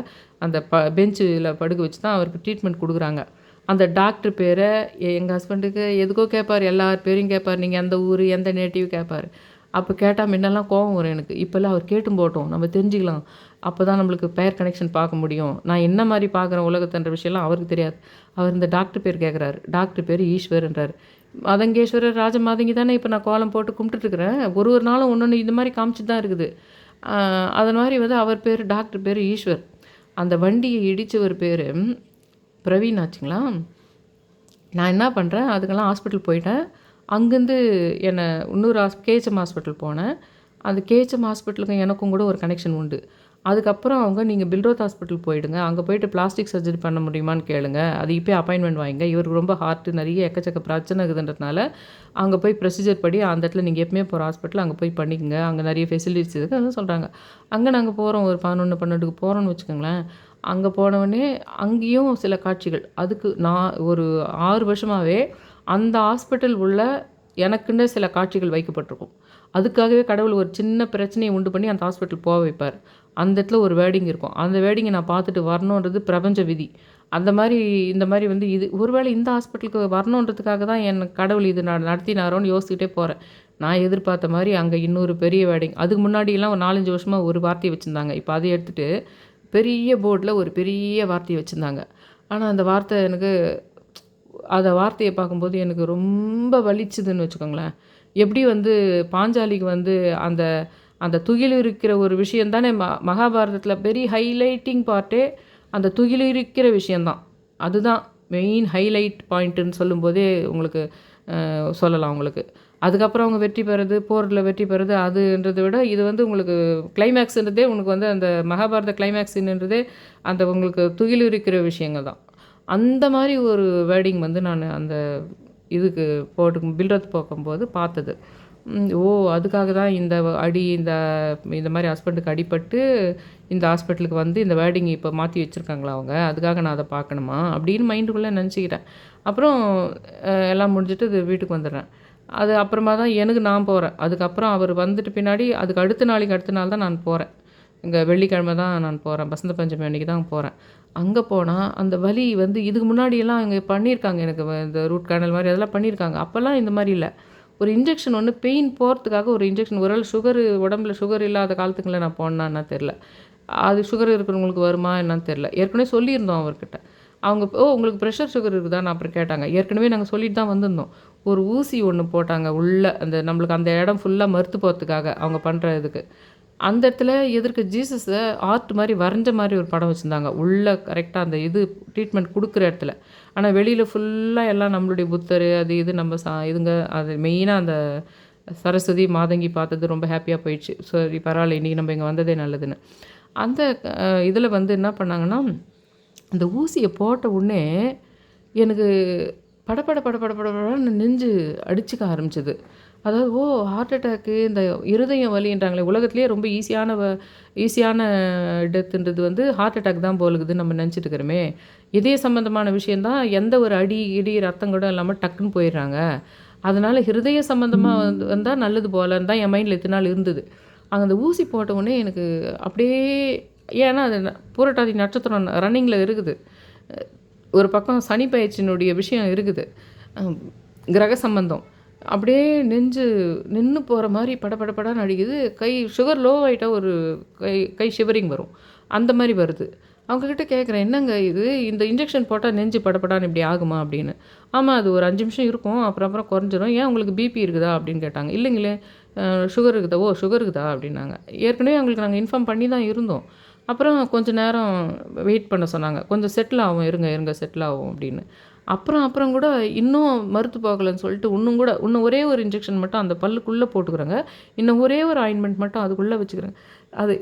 அந்த பெஞ்சில் படுக்க வச்சு தான் அவருக்கு ட்ரீட்மெண்ட் கொடுக்குறாங்க. அந்த டாக்டர் பேரை எங்கள் ஹஸ்பண்டுக்கு எதுக்கோ கேட்பார், எல்லார் பேரையும் கேட்பார். நீங்கள் எந்த ஊர் எந்த நேட்டிவ் கேட்பார். அப்போ கேட்டால் முன்னெல்லாம் கோவம் வரும் எனக்கு. இப்போல்லாம் அவர் கேட்டும் போட்டோம், நம்ம தெரிஞ்சுக்கலாம். அப்போ தான் நம்மளுக்கு பேர் கனெக்ஷன் பார்க்க முடியும். நான் என்ன மாதிரி பார்க்குறேன் உலகத்துன்ற விஷயம்லாம் அவருக்கு தெரியாது. அவர் இந்த டாக்டர் பேர் கேட்குறாரு. டாக்டர் பேர் ஈஸ்வர்ன்றார். மதங்கேஸ்வரர் ராஜமாதங்கி தானே இப்போ நான் கோலம் போட்டு கும்பிட்டுருக்குறேன். ஒரு நாளும் ஒன்று இந்த மாதிரி காமிச்சிட்டு தான் இருக்குது. அது மாதிரி வந்து அவர் பேர் டாக்டர் பேர் ஈஸ்வர். அந்த வண்டியை இடித்தவர் பேர் பிரவீன் ஆச்சுங்களா. நான் என்ன பண்ணுறேன், அதுக்கெல்லாம் ஹாஸ்பிட்டல் போயிட்டேன். அங்கேருந்து என்னை இன்னொரு கேஹெச்எம் ஹாஸ்பிட்டல் போனேன். அந்த கேஹெச்எம் ஹாஸ்பிட்டலுக்கும் எனக்கும் கூட ஒரு கனெக்ஷன் உண்டு. அதுக்கப்புறம் அவங்க நீங்கள் பில்ரோத் ஹாஸ்பிட்டல் போயிடுங்க, அங்கே போய்ட்டு பிளாஸ்டிக் சர்ஜரி பண்ண முடியுமான்னு கேளுங்க, அது இப்போ அப்பாயின்மெண்ட் வாங்கிங்க. இவருக்கு ரொம்ப ஹார்ட்டு நிறைய எக்கச்சக்க பிரச்சனை இருக்குதுன்றதுனால அங்கே போய் ப்ரொசீஜர் படி அந்த இடத்துல நீங்கள் எப்பவுமே போகிற ஹாஸ்பிட்டல் அங்கே போய் பண்ணிக்கோங்க, அங்கே நிறைய ஃபெசிலிட்டிஸ் இருக்குது அதுவும் சொல்கிறாங்க. அங்கே நாங்கள் போகிறோம், ஒரு 11-12க்கு போகிறோன்னு வச்சுக்கோங்களேன். அங்கே போனவுடனே அங்கேயும் சில காட்சிகள். அதுக்கு நான் ஒரு 6 வருஷமாகவே அந்த ஹாஸ்பிட்டல் உள்ள எனக்குன்னு சில காட்சிகள் வைக்கப்பட்டிருக்கும். அதுக்காகவே கடவுள் ஒரு சின்ன பிரச்சனையை உண்டு பண்ணி அந்த ஹாஸ்பிட்டல் போக வைப்பார். அந்த இடத்துல ஒரு வேர்டிங் இருக்கும். அந்த வேர்டிங்கை நான் பார்த்துட்டு வரணுன்றது பிரபஞ்ச விதி. அந்த மாதிரி இந்த மாதிரி வந்து இது ஒருவேளை இந்த ஹாஸ்பிட்டலுக்கு வரணுன்றதுக்காக தான் என் கடவுள் இது நடத்தினாரோன்னு யோசிச்சுக்கிட்டே போகிறேன். நான் எதிர்பார்த்த மாதிரி அங்கே இன்னொரு பெரிய வேர்டிங். அதுக்கு முன்னாடியெல்லாம் ஒரு 4-5 வருஷமாக ஒரு வார்த்தையை வச்சுருந்தாங்க. இப்போ அதை எடுத்துகிட்டு பெரிய போர்டில் ஒரு பெரிய வார்த்தையை வச்சுருந்தாங்க. ஆனால் அந்த வார்த்தை எனக்கு அந்த வார்த்தையை பார்க்கும்போது எனக்கு ரொம்ப வலிச்சுதுன்னு வச்சுக்கோங்களேன். எப்படி வந்து பாஞ்சாலிக்கு வந்து அந்த அந்த துகிலுரிக்கிற ஒரு விஷயம் தானே மகாபாரதத்தில் பெரிய ஹைலைட்டிங் பார்ட்டே அந்த துகிலுரிக்கிற விஷயந்தான். அதுதான் மெயின் ஹைலைட் பாயிண்ட்டுன்னு சொல்லும்போதே உங்களுக்கு சொல்லலாம் உங்களுக்கு. அதுக்கப்புறம் அவங்க வெற்றி பெறது, போரில் வெற்றி பெறது அதுன்றதை விட இது வந்து உங்களுக்கு கிளைமேக்ஸுன்றதே உங்களுக்கு வந்து அந்த மகாபாரத கிளைமேக்ஸுன்றதே அந்த உங்களுக்கு துகிலுரிக்கிற விஷயங்கள் தான். அந்த மாதிரி ஒரு வேர்டிங் வந்து நான் அந்த இதுக்கு பில்ரத் போகும்போது பார்த்தது. ஓ அதுக்காக தான் இந்த அடி இந்த மாதிரி ஹஸ்பண்டுக்கு அடிபட்டு இந்த ஹாஸ்பிட்டலுக்கு வந்து இந்த வேர்டிங் இப்போ மாற்றி வச்சுருக்காங்களா அவங்க, அதுக்காக நான் அதை பார்க்கணுமா அப்படின்னு மைண்டுக்குள்ளே நினச்சிக்கிட்டேன். அப்புறம் எல்லாம் முடிஞ்சுட்டு இது வீட்டுக்கு வந்துடுறேன். அது அப்புறமா தான் எனக்கு நான் போகிறேன். அதுக்கப்புறம் அவர் வந்துட்டு பின்னாடி அதுக்கு அடுத்த நாள் தான் நான் போகிறேன். இங்கே வெள்ளிக்கிழமை தான் நான் போகிறேன். வசந்த பஞ்சமி அன்றைக்கி தான் போகிறேன். அங்கே போனால் அந்த வலி வந்து இதுக்கு முன்னாடியெல்லாம் இங்கே பண்ணியிருக்காங்க. எனக்கு இந்த ரூட் கேனல் மாதிரி அதெல்லாம் பண்ணியிருக்காங்க. அப்போல்லாம் இந்த மாதிரி இல்லை. ஒரு இன்ஜெக்ஷன் ஒன்று பெயின் போகிறதுக்காக ஒரு இன்ஜெக்ஷன். ஒரு வேளை உடம்புல சுகர் இல்லாத காலத்துக்குள்ளே நான் போனேன்னா தெரில. அது சுகர் இருக்கிறவங்களுக்கு வருமா என்னன்னு தெரில. ஏற்கனவே சொல்லியிருந்தோம் அவர்கிட்ட. அவங்க உங்களுக்கு ப்ரெஷர் சுகர் இருக்குதான்னு அப்புறம் கேட்டாங்க. ஏற்கனவே நாங்கள் சொல்லிட்டு தான் வந்திருந்தோம். ஒரு ஊசி ஒன்று போட்டாங்க உள்ளே, அந்த நம்மளுக்கு அந்த இடம் ஃபுல்லாக மறுத்து போகிறதுக்காக அவங்க பண்ணுற இதுக்கு. அந்த இடத்துல எதிர்க்க ஜீசஸை ஆர்ட் மாதிரி வரைஞ்ச மாதிரி ஒரு படம் வச்சுருந்தாங்க உள்ளே கரெக்டாக அந்த இது ட்ரீட்மெண்ட் கொடுக்குற இடத்துல. ஆனால் வெளியில் ஃபுல்லாக எல்லாம் நம்மளுடைய புத்தர் அது இது நம்ம இதுங்க அது மெயினாக அந்த சரஸ்வதி மாதங்கி பார்த்தது ரொம்ப ஹாப்பியாக போயிடுச்சு. சரி பரவாயில்ல, இன்றைக்கி நம்ம இங்கே வந்ததே நல்லதுன்னு. அந்த இதில் வந்து என்ன பண்ணாங்கன்னா, அந்த ஊசியை போட்ட உடனே எனக்கு படபட படபட படபடன்னு நெஞ்சு அடிச்சுக்க ஆரம்பிச்சது. அதாவது ஹார்ட் அட்டாக்கு இந்த இருதய வலின்றாங்களே, உலகத்திலேயே ரொம்ப ஈஸியான டெத்துன்றது வந்து ஹார்ட் அட்டாக் தான் போலுக்குதுன்னு நம்ம நினச்சிட்டு இருக்கிறோமே. இதய சம்மந்தமான விஷயந்தான், எந்த ஒரு அடி இடி ரத்தம் கூட இல்லாமல் டக்குன்னு போயிடுறாங்க. அதனால் ஹிருதய சம்மந்தமாக வந்தால் நல்லது போலன்னு தான் என் மைண்டில் இத்தனை நாள் இருந்தது. அங்கே அந்த ஊசி போட்ட உடனே எனக்கு அப்படியே, ஏன்னா அது பூரட்டாதி நட்சத்திரம் ரன்னிங்கில் இருக்குது. ஒரு பக்கம் சனி பயிற்சியினுடைய விஷயம் இருக்குது, கிரக சம்பந்தம். அப்படியே நெஞ்சு நின்று போகிற மாதிரி படபடப்படான்னு அடிக்குது. சுகர் லோ ஆகிட்டா ஒரு கை ஷிவரிங் வரும், அந்த மாதிரி வருது. அவங்கக்கிட்ட கேட்குறேன், என்னங்க இது, இந்த இன்ஜெக்ஷன் போட்டால் நெஞ்சு படப்படான்னு இப்படி ஆகுமா அப்படின்னு. ஆமாம், அது ஒரு 5 நிமிஷம் இருக்கும், அப்புறம் குறைஞ்சிரும். ஏன் உங்களுக்கு பிபி இருக்குதா அப்படின்னு கேட்டாங்க. இல்லைங்களே, சுகர் இருக்குதா? சுகர் இருக்குதா அப்படின்னாங்க. ஏற்கனவே அவங்களுக்கு நாங்கள் இன்ஃபார்ம் பண்ணி தான் இருந்தோம். அப்புறம் கொஞ்சம் நேரம் வெயிட் பண்ண சொன்னாங்க. கொஞ்சம் செட்டில் ஆகும், இருங்க செட்டில் ஆகும் அப்படின்னு. அப்புறம் கூட இன்னும் மறுத்து போகலைன்னு சொல்லிட்டு இன்னும் ஒரே ஒரு இன்ஜெக்ஷன் மட்டும் அந்த பல்லுக்குள்ளே போட்டுக்கிறேங்க. இன்னும் ஒரே ஒரு ஆயின்மெண்ட் மட்டும் அதுக்குள்ளே வச்சுக்கிறேங்க. அது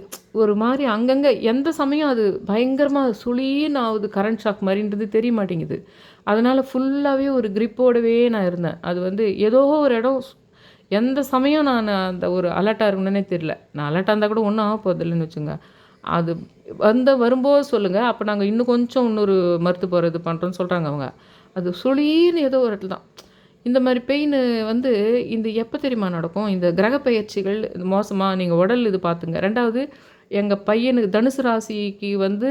ஒரு மாதிரி அங்கங்கே எந்த சமயம் அது பயங்கரமாக சுளீன்னு ஆகுது, கரண்ட் ஷாக் மாதிரின்றது தெரிய மாட்டேங்குது. அதனால் ஃபுல்லாகவே ஒரு கிரிப்போடவே நான் இருந்தேன். அது வந்து ஏதோ ஒரு இடம் எந்த சமயம் நான் அந்த ஒரு அலர்ட்டாக இருக்கணுன்னே தெரியல. நான் அலர்ட்டாக இருந்தால் கூட ஒன்றும் ஆக போதில்லைன்னு வச்சுங்க. அது வரும்போது சொல்லுங்கள், அப்போ நாங்கள் இன்னும் கொஞ்சம் இன்னொரு மருத்து போகிறது பண்ணுறோன்னு சொல்கிறாங்க அவங்க. அது சுளீன்னு ஏதோ ஒரு இடத்துல தான் இந்த மாதிரி பெயின் வந்து இந்த எப்போ தெரியுமா நடக்கும், இந்த கிரக பயிற்சிகள் மோசமாக நீங்கள் உடல் இது பார்த்துங்க. 2வது எங்கள் பையனுக்கு தனுசு ராசிக்கு வந்து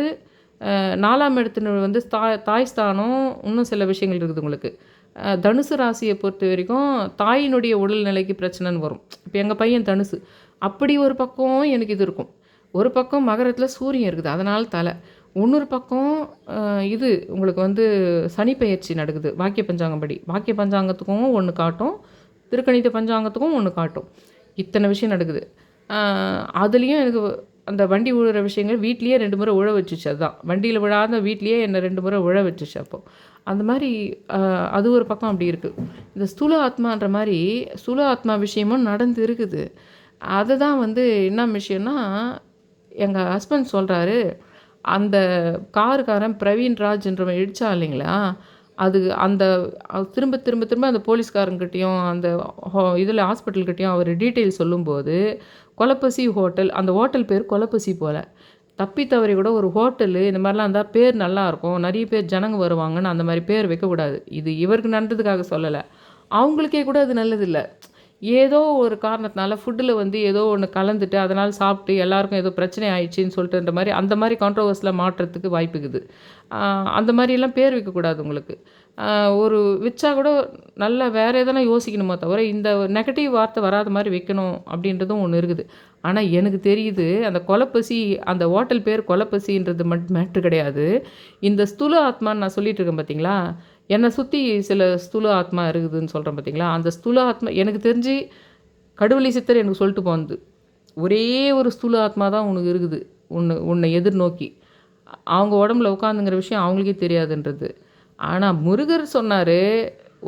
4ஆம் இடத்துல வந்து தாய் ஸ்தானம், இன்னும் சில விஷயங்கள் இருக்குது உங்களுக்கு. தனுசு ராசியை பொறுத்த வரைக்கும் தாயினுடைய உடல்நிலைக்கு பிரச்சனைன்னு வரும். இப்போ எங்கள் பையன் தனுசு, அப்படி ஒரு பக்கம் எனக்கு இது இருக்கும். ஒரு பக்கம் மகரத்தில் சூரியன் இருக்குது, அதனால் தலை. இன்னொரு பக்கம் இது உங்களுக்கு வந்து சனி பயிற்சி நடக்குது வாக்கிய பஞ்சாங்கப்படி. வாக்கிய பஞ்சாங்கத்துக்கும் ஒன்று காட்டும், திருக்கணித பஞ்சாங்கத்துக்கும் ஒன்று காட்டும். இத்தனை விஷயம் நடக்குது. அதுலேயும் எனக்கு அந்த வண்டி விழுற விஷயங்கள் வீட்லேயே 2 முறை உழ வச்சுச்சு. அதுதான் வண்டியில் விழாத வீட்லேயே என்னை 2 முறை உழ வச்சுச்சு. அப்போது அந்த மாதிரி அது ஒரு பக்கம் அப்படி இருக்குது. இந்த ஸ்தூல ஆத்மான்ற மாதிரி ஸ்தூல ஆத்மா விஷயமும் நடந்து இருக்குது. அதுதான் வந்து என்ன விஷயம்னா, எங்கள் ஹஸ்பண்ட் சொல்கிறாரு, அந்த காருக்காரன் பிரவீன் ராஜ்ன்றவன் இடித்தா இல்லைங்களா, அது அந்த திரும்ப திரும்ப திரும்ப அந்த போலீஸ்காரங்கிட்டையும் அந்த இதில் ஹாஸ்பிட்டல்கிட்டையும் அவர் டீட்டெயில் சொல்லும்போது, கொலப்பசி ஹோட்டல், அந்த ஹோட்டல் பேர் கொலப்பசி போல். தப்பி தவறி கூட ஒரு ஹோட்டலு இந்த மாதிரிலாம் இருந்தால் பேர் நல்லாயிருக்கும், நிறைய பேர் ஜனங்க வருவாங்கன்னு அந்த மாதிரி பேர் வைக்கக்கூடாது. இது இவருக்கு நடந்ததுக்காக சொல்லலை, அவங்களுக்கே கூட அது நல்லதில்லை. ஏதோ ஒரு காரணத்தினால ஃபுட்டில் வந்து ஏதோ ஒன்று கலந்துட்டு அதனால் சாப்பிட்டு எல்லாருக்கும் ஏதோ பிரச்சனை ஆயிடுச்சின்னு சொல்லிட்டுன்ற மாதிரி அந்த மாதிரி கான்ட்ரவர்ஸில் மாட்டுறதுக்கு வாய்ப்பு இருக்குது. அந்த மாதிரிலாம் பேர் வைக்கக்கூடாது உங்களுக்கு. ஒரு வச்சா கூட நல்லா வேறு எதனா யோசிக்கணுமோ தவிர இந்த நெகட்டிவ் வார்த்தை வராத மாதிரி வைக்கணும் அப்படின்றதும் ஒன்று இருக்குது. ஆனால் எனக்கு தெரியுது, அந்த கொலப்பசி, அந்த ஹோட்டல் பேர் கொலப்பசின்றது மேட்ரு கிடையாது. இந்த ஸ்தூல ஆத்மான்னு நான் சொல்லிட்டு இருக்கேன் பார்த்தீங்களா, என்னை சுற்றி சில ஸ்தூல ஆத்மா இருக்குதுன்னு சொல்கிறேன் பார்த்தீங்களா, அந்த ஸ்தூல ஆத்மா எனக்கு தெரிஞ்சு கடுவெளி சித்தர் எனக்கு சொல்லிட்டு போனது, ஒரே ஒரு ஸ்தூல ஆத்மா தான் உனக்கு இருக்குது, உன்னை எதிர்நோக்கி. அவங்க உடம்புல உட்காந்துங்கிற விஷயம் அவங்களுக்கே தெரியாதுன்றது. ஆனால் முருகர் சொன்னார்,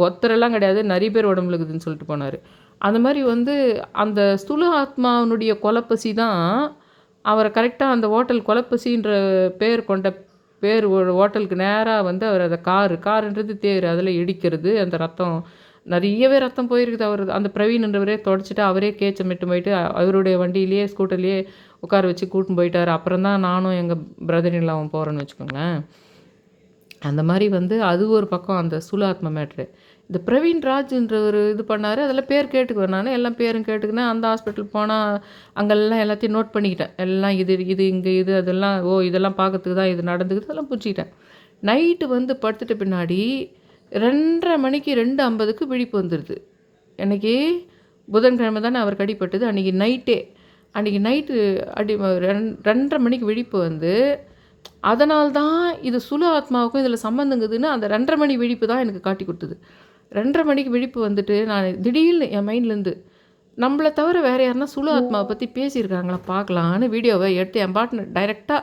ஒருத்தரெல்லாம் கிடையாது, நிறைய பேர் உடம்புல இருக்குதுன்னு சொல்லிட்டு போனார். அந்த மாதிரி வந்து அந்த ஸ்தூல ஆத்மாவனுடைய கொலப்பசி தான் அவரை கரெக்டாக அந்த ஹோட்டல் கொலப்பசின்ற பேர் கொண்ட பேர் ஒரு ஹோட்டலுக்கு நேராக வந்து அவர் அதை காருன்றது தேர், அதில் இடிக்கிறது, அந்த ரத்தம் நிறையவே ரத்தம் போயிருக்குது. அவர் அந்த பிரவீன்ன்றவரே தொடச்சிட்டு அவரே கேச்சமிட்டு போயிட்டு அவருடைய வண்டியிலேயே ஸ்கூட்டர்லேயே உட்கார வச்சு கூட்டின்னு போயிட்டார். அப்புறம் தான் நானும் எங்கள் பிரதரின்லாவும் போகிறேன்னு வச்சுக்கோங்களேன். அந்த மாதிரி வந்து அது ஒரு பக்கம் அந்த ஸ்தூலாத்மா மேட்ரு. இந்த பிரவீன் ராஜ்ன்றவர் இது பண்ணார், அதில் பேர் கேட்டுக்குவேன் நான், எல்லாம் பேரும் கேட்டுக்கினேன். அந்த ஹாஸ்பிட்டல் போனால் அங்கெல்லாம் எல்லாத்தையும் நோட் பண்ணிக்கிட்டேன். எல்லாம் இது இங்கே இது அதெல்லாம் இதெல்லாம் பார்க்கறதுக்கு தான் இது நடந்துக்குது, அதெல்லாம் புரிஞ்சிக்கிட்டேன். நைட்டு வந்து படுத்துட்ட பின்னாடி 2:30 மணிக்கு 2:50க்கு விழிப்பு வந்துடுது. அன்றைக்கி புதன்கிழமை தானே அவர் கடிப்பட்டது, அன்றைக்கி நைட்டு 2:30 மணிக்கு விழிப்பு வந்து, அதனால்தான் இது சுல ஆத்மாவுக்கும் இதில் சம்மந்தங்குதுன்னு அந்த 2:30 மணி விழிப்பு தான் எனக்கு காட்டி கொடுத்தது. 2:30 மணிக்கு விழிப்பு வந்துட்டு நான் திடீர்னு என் மைண்ட்லேருந்து நம்மள தவிர வேறு யாருன்னா சுலு ஆத்மாவை பற்றி பேசியிருக்காங்களா பார்க்கலான்னு வீடியோவை எடுத்து என் பாட்டுன்னு டைரெக்டாக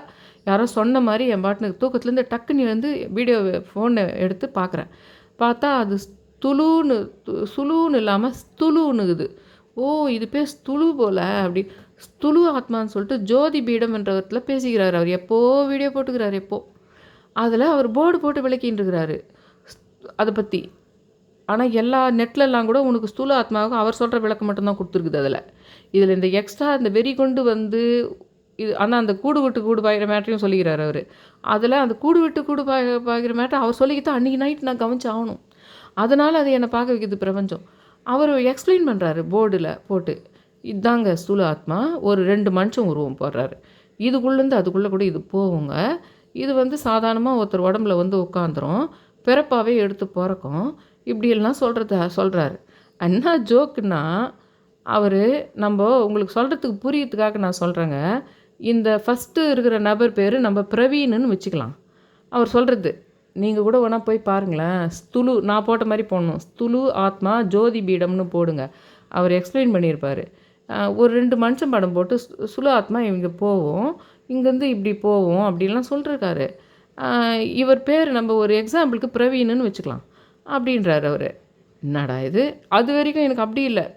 யாரோ சொன்ன மாதிரி என் பாட்டுனுக்கு தூக்கத்துலேருந்து டக்குன்னு வந்து வீடியோவை ஃபோனை எடுத்து பார்க்குறேன். பார்த்தா அது சுலுன்னு இல்லாமல் ஸ்துலுன்னுக்குது. ஓ, இது பேர் ஸ்துலு போல் அப்படி ஸ்துலு ஆத்மான்னு சொல்லிட்டு ஜோதி பீடம் என்ற இடத்துல பேசிக்கிறார். அவர் எப்போ வீடியோ போட்டுக்கிறார் எப்போ. அதில் அவர் போர்டு போட்டு விளக்கின்னு இருக்கிறாரு அதை பற்றி. ஆனால் எல்லா நெட்லெல்லாம் கூட உனக்கு ஸ்தூல ஆத்மாவுக்கு அவர் சொல்கிற விளக்கம் மட்டும்தான் கொடுத்துருக்குது. இதில் இந்த எக்ஸ்ட்ரா இந்த வெறி கொண்டு வந்து இது. ஆனால் அந்த கூடு விட்டு கூடு பாய்கிற மேட்டரையும் சொல்லிக்கிறார் அவர். அதில் அந்த கூடு விட்டு கூடு பாய்கிற மேட்டர் அவர் சொல்லிக்கிட்டு அன்றைக்கி நைட் நான் கவனிச்சு ஆகணும். அதனால் அது என்னை பார்க்க வைக்கிது பிரபஞ்சம். அவர் எக்ஸ்பிளைன் பண்ணுறாரு போர்டில் போட்டு, இதாங்க ஸ்தூல ஆத்மா, ஒரு 2 மனுஷன் உருவம் போடுறாரு. இதுக்குள்ளேருந்து அதுக்குள்ளே கூட இது போகுங்க. இது வந்து சாதாரணமாக ஒருத்தர் உடம்புல வந்து உட்காந்துரும், பிறப்பாகவே எடுத்து பிறக்கும், இப்படியெல்லாம் சொல்கிறாரு. என்ன ஜோக்குன்னா, அவர் நம்ம உங்களுக்கு சொல்கிறதுக்கு புரியறதுக்காக நான் சொல்கிறேங்க. இந்த ஃபஸ்ட்டு இருக்கிற நபர் பேர் நம்ம பிரவீன்னு வச்சுக்கலாம். அவர் சொல்கிறது நீங்கள் கூட வேணால் போய் பாருங்களேன். ஸ்துலு நான் போட்ட மாதிரி போடணும். ஸ்துலு ஆத்மா ஜோதி பீடம்னு போடுங்க. அவர் எக்ஸ்பிளைன் பண்ணியிருப்பார். ஒரு 2 மனுஷன் படம் போட்டு சுலு ஆத்மா இவங்க போவோம், இங்கேருந்து இப்படி போவோம் அப்படின்லாம் சொல்லிருக்காரு. இவர் பேர் நம்ம ஒரு எக்ஸாம்பிளுக்கு பிரவீன்னு வச்சுக்கலாம் அப்படின்றார் அவர். என்னடா இது, அது வரைக்கும் எனக்கு அப்படி இல்லை.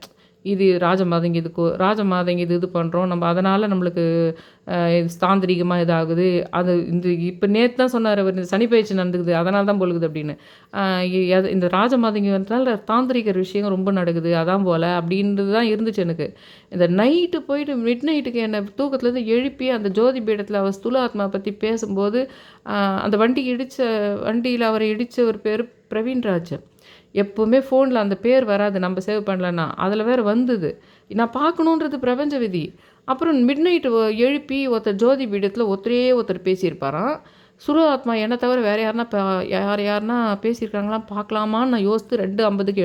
இது ராஜமாதங்க இது பண்ணுறோம் நம்ம, அதனால் நம்மளுக்கு தாந்திரிகமாக இதாகுது. அது இப்போ நேற்று தான் சொன்னார் அவர், இந்த சனி பயிற்சி நடந்துக்குது அதனால தான் போலுக்குது அப்படின்னு. இந்த ராஜமாதங்கி வந்தனால தாந்திரிகர் விஷயம் ரொம்ப நடக்குது அதான் போல் அப்படின்றது தான் இருந்துச்சு எனக்கு. இந்த நைட்டு போயிட்டு மிட் நைட்டுக்கு என்னை தூக்கத்துலேருந்து எழுப்பி அந்த ஜோதி பீடத்தில் அவர் ஸ்தூல ஆத்மா பற்றி பேசும்போது, அந்த வண்டியில் அவரை இடித்த ஒரு பேர் பிரவீன்ராஜ். எப்போவுமே ஃபோனில் அந்த பேர் வராது நம்ம சேவ் பண்ணலன்னா, அதில் வேறு வந்தது. நான் பார்க்கணுன்றது பிரபஞ்ச விதி. அப்புறம் மிட் நைட்டு எழுப்பி ஒருத்தர் ஜோதி பீடத்தில் ஒருத்தர் பேசியிருப்பாராம். சுலு ஆத்மா என்னை தவிர வேறு யாருன்னா பேசியிருக்காங்களாம் பார்க்கலாமான்னு நான் யோசித்து 2:50க்கு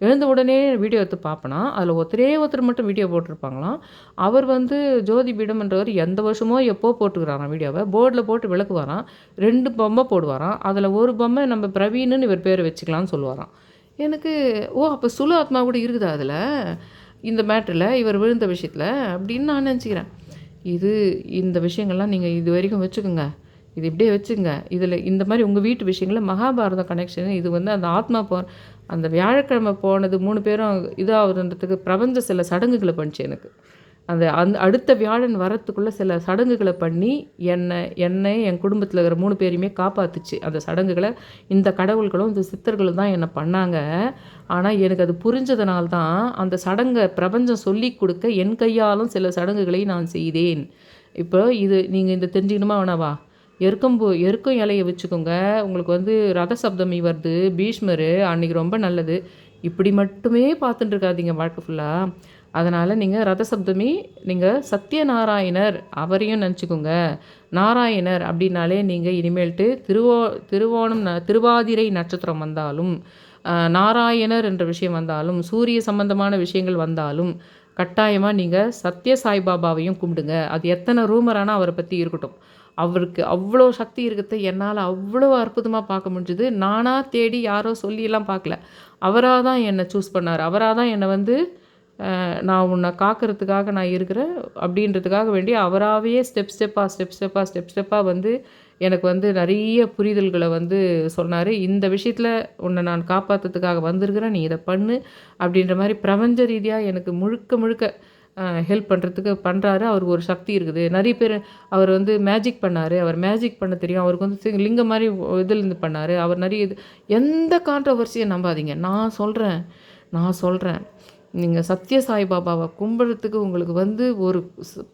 எழுந்த உடனே வீடியோ எடுத்து பார்ப்பேனா, அதில் ஒருத்தர் மட்டும் வீடியோ போட்டிருப்பாங்களாம். அவர் வந்து ஜோதி பீடம்ன்றவர் எந்த வருஷமோ எப்போ போட்டுக்கிறாராம் வீடியோவை, போர்டில் போட்டு விளக்குவாராம். 2 பொம்மை போடுவாராம். அதில் ஒரு பொம்மை நம்ம பிரவீன்னு இவர் பேர் வச்சுக்கலான்னு சொல்லுவாராம். எனக்கு அப்போ சுலு ஆத்மா கூட இருக்குதா அதில், இந்த மேட்டரில் இவர் விழுந்த விஷயத்தில் அப்படின்னு நான் நினச்சிக்கிறேன். இந்த விஷயங்கள்லாம் நீங்கள் இது வரைக்கும் வச்சுக்கோங்க, இது இப்படியே வச்சுங்க. இதில் இந்த மாதிரி உங்கள் வீட்டு விஷயங்களில் மகாபாரதம் கனெக்ஷன் இது வந்து அந்த ஆத்மா அந்த வியாழக்கிழமை போனது 3 பேரும் இதாகுதுன்றதுக்கு பிரபஞ்ச சில சடங்குகளை பண்ணிச்சு எனக்கு. அந்த அடுத்த வியாழன் வரத்துக்குள்ளே சில சடங்குகளை பண்ணி என்னை என் குடும்பத்தில் இருக்கிற 3 பேரையுமே காப்பாற்றுச்சு. அந்த சடங்குகளை இந்த கடவுள்களும் இந்த சித்தர்களும் தான் என்னை பண்ணாங்க. ஆனால் எனக்கு அது புரிஞ்சதுனால்தான் அந்த சடங்கை பிரபஞ்சம் சொல்லி கொடுக்க என் கையாலும் சில சடங்குகளை நான் செய்தேன். இப்போ நீங்கள் இந்த தெரிஞ்சுக்கணுமா வேணாவா? எருக்கம் இலையை வச்சுக்கோங்க. உங்களுக்கு வந்து ரத சப்தமி வருது, பீஷ்மர் அன்றைக்கி ரொம்ப நல்லது. இப்படி மட்டுமே பார்த்துட்டு இருக்காதீங்க வாழ்க்கை ஃபுல்லாக. அதனால் நீங்கள் ரத சப்தமி, நீங்கள் சத்யநாராயணர் அவரையும் நினச்சிக்கோங்க. நாராயணர் அப்படின்னாலே நீங்கள் இனிமேல்ட்டு திருவாதிரை நட்சத்திரம் வந்தாலும், நாராயணர் என்ற விஷயம் வந்தாலும், சூரிய சம்பந்தமான விஷயங்கள் வந்தாலும் கட்டாயமாக நீங்கள் சத்ய சாய்பாபாவையும் கும்பிடுங்க. அது எத்தனை ரூமரானால் அவரை பற்றி இருக்கட்டும், அவருக்கு அவ்வளோ சக்தி இருக்கிறத என்னால் அவ்வளோ அற்புதமாக பார்க்க முடிஞ்சுது. நானாக தேடி யாரோ சொல்லியெல்லாம் பார்க்கல, அவராக தான் என்னை சூஸ் பண்ணார். அவராக தான் என்னை வந்து நான் உன்னை காக்கிறதுக்காக நான் இருக்கிறேன் அப்படின்றதுக்காக வேண்டி அவராகவே ஸ்டெப் ஸ்டெப்பாக வந்து எனக்கு வந்து நிறைய புரிதல்களை வந்து சொன்னார். இந்த விஷயத்தில் உன்னை நான் காப்பாற்றுறதுக்காக வந்திருக்கிறேன், நீ இதை பண்ணு அப்படின்ற மாதிரி பிரபஞ்ச ரீதியாக எனக்கு முழுக்க ஹெல்ப் பண்ணுறாரு. அவருக்கு ஒரு சக்தி இருக்குது. நிறைய பேர் அவர் வந்து மேஜிக் பண்ணார், அவர் மேஜிக் பண்ண தெரியும், அவருக்கு வந்து லிங்கம் மாதிரி இதிலேருந்து பண்ணார். அவர் நிறைய எந்த கான்ட்ரவர்சியும் நம்பாதீங்க. நான் சொல்கிறேன் நீங்கள் சத்ய சாய்பாபாவை கும்பிட்றதுக்கு உங்களுக்கு வந்து ஒரு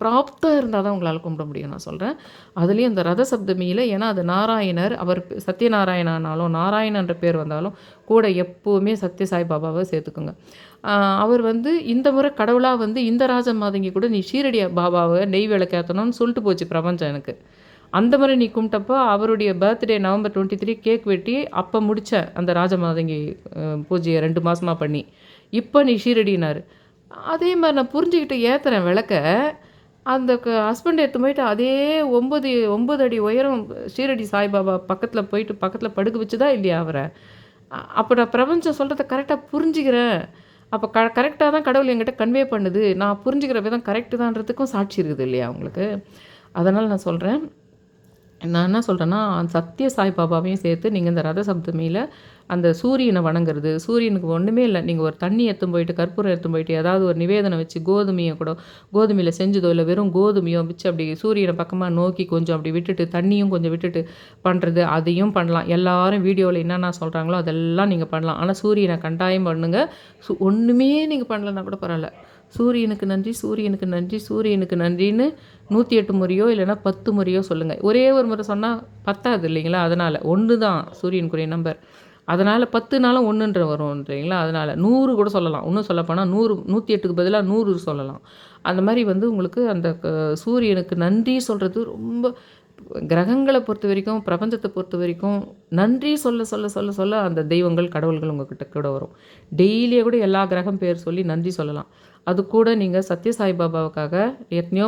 பிராப்தம் இருந்தால் தான் உங்களால் கும்பிட முடியும். நான் சொல்கிறேன் அதுலேயும் அந்த ரத சப்தமியில், ஏன்னா அது நாராயணர், அவர் சத்யநாராயணானாலும் நாராயணன்ற பேர் வந்தாலும் கூட எப்போவுமே சத்ய சாய்பாபாவை சேர்த்துக்குங்க. அவர் வந்து இந்த முறை கடவுளாக வந்து இந்த ராஜ மாதங்கி கூட நீ ஷீரடி பாபாவை நெய் விளக்கேற்றணும்னு சொல்லிட்டு போச்சு பிரபஞ்சம் எனக்கு. அந்த மாதிரி நீ கும்பிட்டப்போ அவருடைய பர்த்டே November 23 கேக் வெட்டி அப்போ முடித்தேன் அந்த ராஜமாதங்கி பூஜையை 2 மாதமாக பண்ணி. இப்போ நீ ஷீரடினார். அதே மாதிரி நான் புரிஞ்சுக்கிட்டு ஏற்றுறேன் விளக்க. அந்த ஹஸ்பண்ட் எடுத்து போயிட்டு அதே 9 அடி உயரம் ஷீரடி சாய்பாபா பக்கத்தில் படுக்க வச்சுதா இல்லையா அவரை. அப்போ நான் பிரபஞ்சம் சொல்கிறத கரெக்டாக புரிஞ்சுக்கிறேன். அப்போ கரெக்டாக தான் கடவுள் என்கிட்ட கன்வே பண்ணுது, நான் புரிஞ்சுக்கிற விதம் கரெக்டு தான்றதுக்கும் சாட்சி இருக்குது இல்லையா உங்களுக்கு? அதனால் நான் சொல்கிறேன், நான் என்ன சொல்கிறேன்னா, சத்ய சாய்பாபாவையும் சேர்த்து நீங்கள் இந்த ரத சப்தமியில் அந்த சூரியனை வணங்குறது, சூரியனுக்கு ஒன்றுமே இல்லை, நீங்கள் ஒரு தண்ணி எடுத்துன்னு போயிட்டு கற்பூரம் எடுத்துன்னு போயிட்டு ஏதாவது ஒரு நிவேதனை வச்சு கோதுமையை கூட கோதுமையில் செஞ்சதோ இல்லை வெறும் கோதுமையோ வச்சு அப்படி சூரியனை பக்கமாக நோக்கி கொஞ்சம் அப்படி விட்டுட்டு தண்ணியும் கொஞ்சம் விட்டுட்டு பண்ணுறது, அதையும் பண்ணலாம். எல்லாரும் வீடியோவில் என்னென்ன சொல்கிறாங்களோ அதெல்லாம் நீங்கள் பண்ணலாம். ஆனால் சூரியனை கண்டாயம் பண்ணுங்கள். ஒன்றுமே நீங்கள் பண்ணலன்னா கூட பரவாயில்ல, சூரியனுக்கு நன்றி, சூரியனுக்கு நன்றி, சூரியனுக்கு நன்றின்னு 108 முறையோ இல்லைனா 10 முறையோ சொல்லுங்கள். ஒரே ஒரு முறை சொன்னால் பத்தாது இல்லைங்களா? அதனால் 1 தான் சூரியனுக்குரிய நம்பர். அதனால் 10னாலும் 1ன்ற வரும்ன்றீங்களா? அதனால் 100 கூட சொல்லலாம். இன்னும் சொல்லப்போனால் 108க்கு பதிலாக 100 சொல்லலாம். அந்த மாதிரி உங்களுக்கு அந்த சூரியனுக்கு நன்றி சொல்கிறது ரொம்ப கிரகங்களை பொறுத்த வரைக்கும், பிரபஞ்சத்தை பொறுத்த வரைக்கும் நன்றி சொல்ல சொல்ல சொல்ல சொல்ல அந்த தெய்வங்கள் கடவுள்கள் உங்கள்கிட்ட கூட வரும். டெய்லியே கூட எல்லா கிரகம் பேர் சொல்லி நன்றி சொல்லலாம். அது கூட நீங்கள் சத்ய சாய்பாபாவுக்காக எத்தனையோ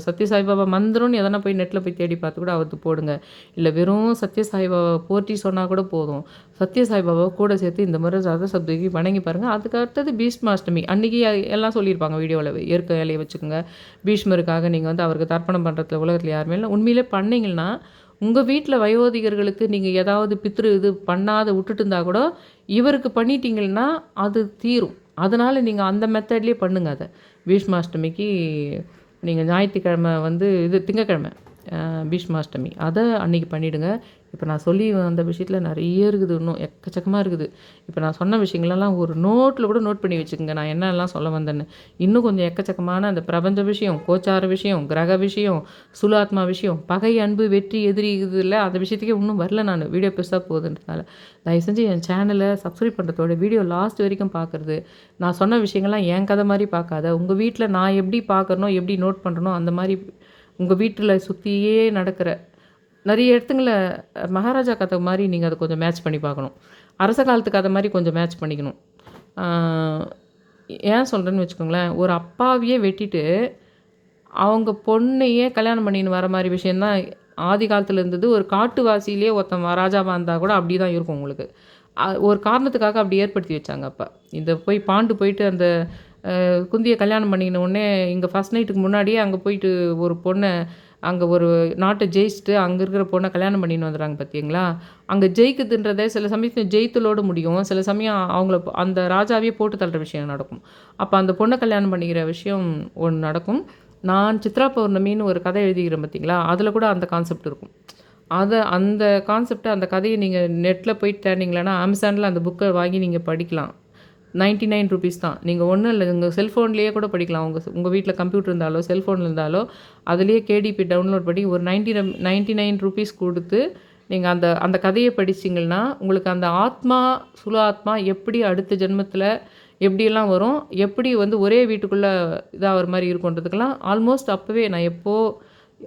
சத்ய சாய்பாபா மந்திரம்னு எதனா போய் நெட்டில் போய் தேடி பார்த்து கூட அவருக்கு போடுங்க. இல்லை வெறும் சத்ய சாய்பாபா போற்றி சொன்னால் கூட போதும். சத்ய சாய்பாபாவை கூட சேர்த்து இந்த மாதிரி ரத சப்தமிக்கு வணங்கி பாருங்கள். அதுக்கு அடுத்தது பீஷ்மாஷ்டமி அன்றைக்கி எல்லாம் சொல்லியிருப்பாங்க வீடியோவில், ஏற்க வேலையை வச்சுக்கோங்க. பீஷ்மருக்காக நீங்கள் அவருக்கு தர்ப்பணம் பண்ணுறதுல உலகத்தில் யாருமே இல்லை. உண்மையிலே பண்ணிங்கன்னா உங்கள் வீட்டில் வயோதிகர்களுக்கு நீங்கள் ஏதாவது பித்ரு இது பண்ணாத விட்டுட்டு இருந்தால் கூட இவருக்கு பண்ணிட்டீங்கன்னா அது தீரும். அதனால் நீங்கள் அந்த மெத்தட்லேயே பண்ணுங்கள். அதை பீஷ்மாஷ்டமிக்கு நீங்கள் ஞாயிற்றுக்கிழமை இது திங்கக்கிழமை பீஷ்மாஷ்டமி அதை அன்றைக்கி பண்ணிவிடுங்க. இப்போ நான் சொல்லி அந்த விஷயத்தில் நிறைய இருக்குது, இன்னும் எக்கச்சக்கமாக இருக்குது. இப்போ நான் சொன்ன விஷயங்களெல்லாம் ஒரு நோட்டில் கூட நோட் பண்ணி வச்சுக்கோங்க, நான் என்னெல்லாம் சொல்ல வந்தேன்னு. இன்னும் கொஞ்சம் எக்கச்சக்கமான அந்த பிரபஞ்ச விஷயம், கோச்சார விஷயம், கிரக விஷயம், சுலாத்மா விஷயம், பகை அன்பு வெற்றி எதிரி இது இல்லை, அந்த விஷயத்துக்கே இன்னும் வரல. நான் வீடியோ பெருசாக போகுதுன்றதுனால தயவு செஞ்சு என் சேனலை சப்ஸ்கிரைப் பண்ணுறதோட வீடியோ லாஸ்ட் வரைக்கும் பார்க்குறது. நான் சொன்ன விஷயங்கள்லாம் என் கதை மாதிரி பார்க்காத, உங்கள் வீட்டில் நான் எப்படி பார்க்குறனோ எப்படி நோட் பண்ணுறனோ அந்த மாதிரி உங்கள் வீட்டில் சுற்றியே நடக்கிற நிறைய இடத்துங்களில் மகாராஜா கதை மாதிரி நீங்கள் அதை கொஞ்சம் மேட்ச் பண்ணி பார்க்கணும். அரச காலத்து கதை மாதிரி கொஞ்சம் மேட்ச் பண்ணிக்கணும். ஏன் சொல்கிறேன்னு வச்சுக்கோங்களேன், ஒரு அப்பாவையே வெட்டிட்டு அவங்க பொண்ணையே கல்யாணம் பண்ணின்னு வர மாதிரி விஷயந்தான் ஆதி காலத்தில் இருந்தது. ஒரு காட்டுவாசியிலே ஒருத்தன் ராஜாவாக இருந்தால் கூட அப்படி தான் இருக்கும் உங்களுக்கு. ஒரு காரணத்துக்காக அப்படி ஏற்படுத்தி வச்சாங்க. அப்போ இந்த பாண்டு போயிட்டு அந்த குந்தியை கல்யாணம் பண்ணிக்கின உடனே இங்கே ஃபஸ்ட் நைட்டுக்கு முன்னாடியே அங்கே போயிட்டு ஒரு பொண்ணை அங்கே ஒரு நாட்டை ஜெயிச்சுட்டு அங்கே இருக்கிற பொண்ணை கல்யாணம் பண்ணின்னு வந்துடுறாங்க பார்த்தீங்களா? அங்கே ஜெயிக்குதுன்றதே சில சமயத்தில் ஜெயித்தலோடு முடியும், சில சமயம் அவங்கள அந்த ராஜாவே போட்டு தள்ளுற விஷயம் நடக்கும். அப்போ அந்த பொண்ணை கல்யாணம் பண்ணிக்கிற விஷயம் ஒன்று நடக்கும். நான் சித்ரா பௌர்ணமின்னு ஒரு கதை எழுதிக்கிறேன் பார்த்தீங்களா? அதில் கூட அந்த கான்செப்ட் இருக்கும். அந்த கான்செப்டை அந்த கதையை நீங்கள் நெட்டில் போயிட்டு தேடிங்களேன்னா அமேசானில் அந்த புக்கை வாங்கி நீங்கள் படிக்கலாம். 99 ருபீஸ் தான். நீங்கள் ஒன்றும் இல்லை, உங்கள் செல்ஃபோன்லேயே கூட படிக்கலாம். உங்கள் வீட்டில் கம்ப்யூட்டர் இருந்தாலோ செல்ஃபோனில் இருந்தாலோ அதுலேயே கேடிபி டவுன்லோட் பண்ணி ஒரு 99 ருபீஸ் கொடுத்து நீங்கள் அந்த கதையை படிச்சிங்கன்னா உங்களுக்கு அந்த ஆத்மா சுலாத்மா எப்படி அடுத்த ஜென்மத்தில் எப்படியெல்லாம் வரும், எப்படி ஒரே வீட்டுக்குள்ளே இதாக ஒரு மாதிரி இருக்குன்றதுக்கெல்லாம் ஆல்மோஸ்ட் அப்போவே நான் எப்போது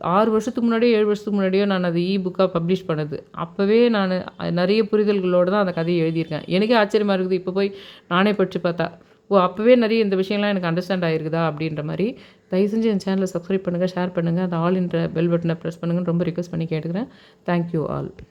6 வருஷத்துக்கு முன்னாடியோ 7 வருஷத்துக்கு முன்னாடியோ நான் அது புக்காக பப்ளிஷ் பண்ணது. அப்போவே நான் நிறைய புரிதல்களோடு தான் அந்த கதையை எழுதியிருக்கேன். எனக்கே ஆச்சரியமாக இருக்குது இப்போ போய் நானே படித்து பார்த்தா, அப்போவே நிறைய இந்த விஷயம்லாம் எனக்கு அண்டர்ஸ்டாண்ட் ஆகிருக்குதா அப்படின்ற மாதிரி. தயவு செஞ்சு என் சேனலை சப்ஸ்கிரைப் பண்ணுங்கள், ஷேர் பண்ணுங்கள், அந்த ஆல் என்ற பெல் பட்டனை ப்ரெஸ் பண்ணுங்கன்னு ரொம்ப ரிக்வெஸ்ட் பண்ணி கேட்டுக்கிறேன். Thank you all.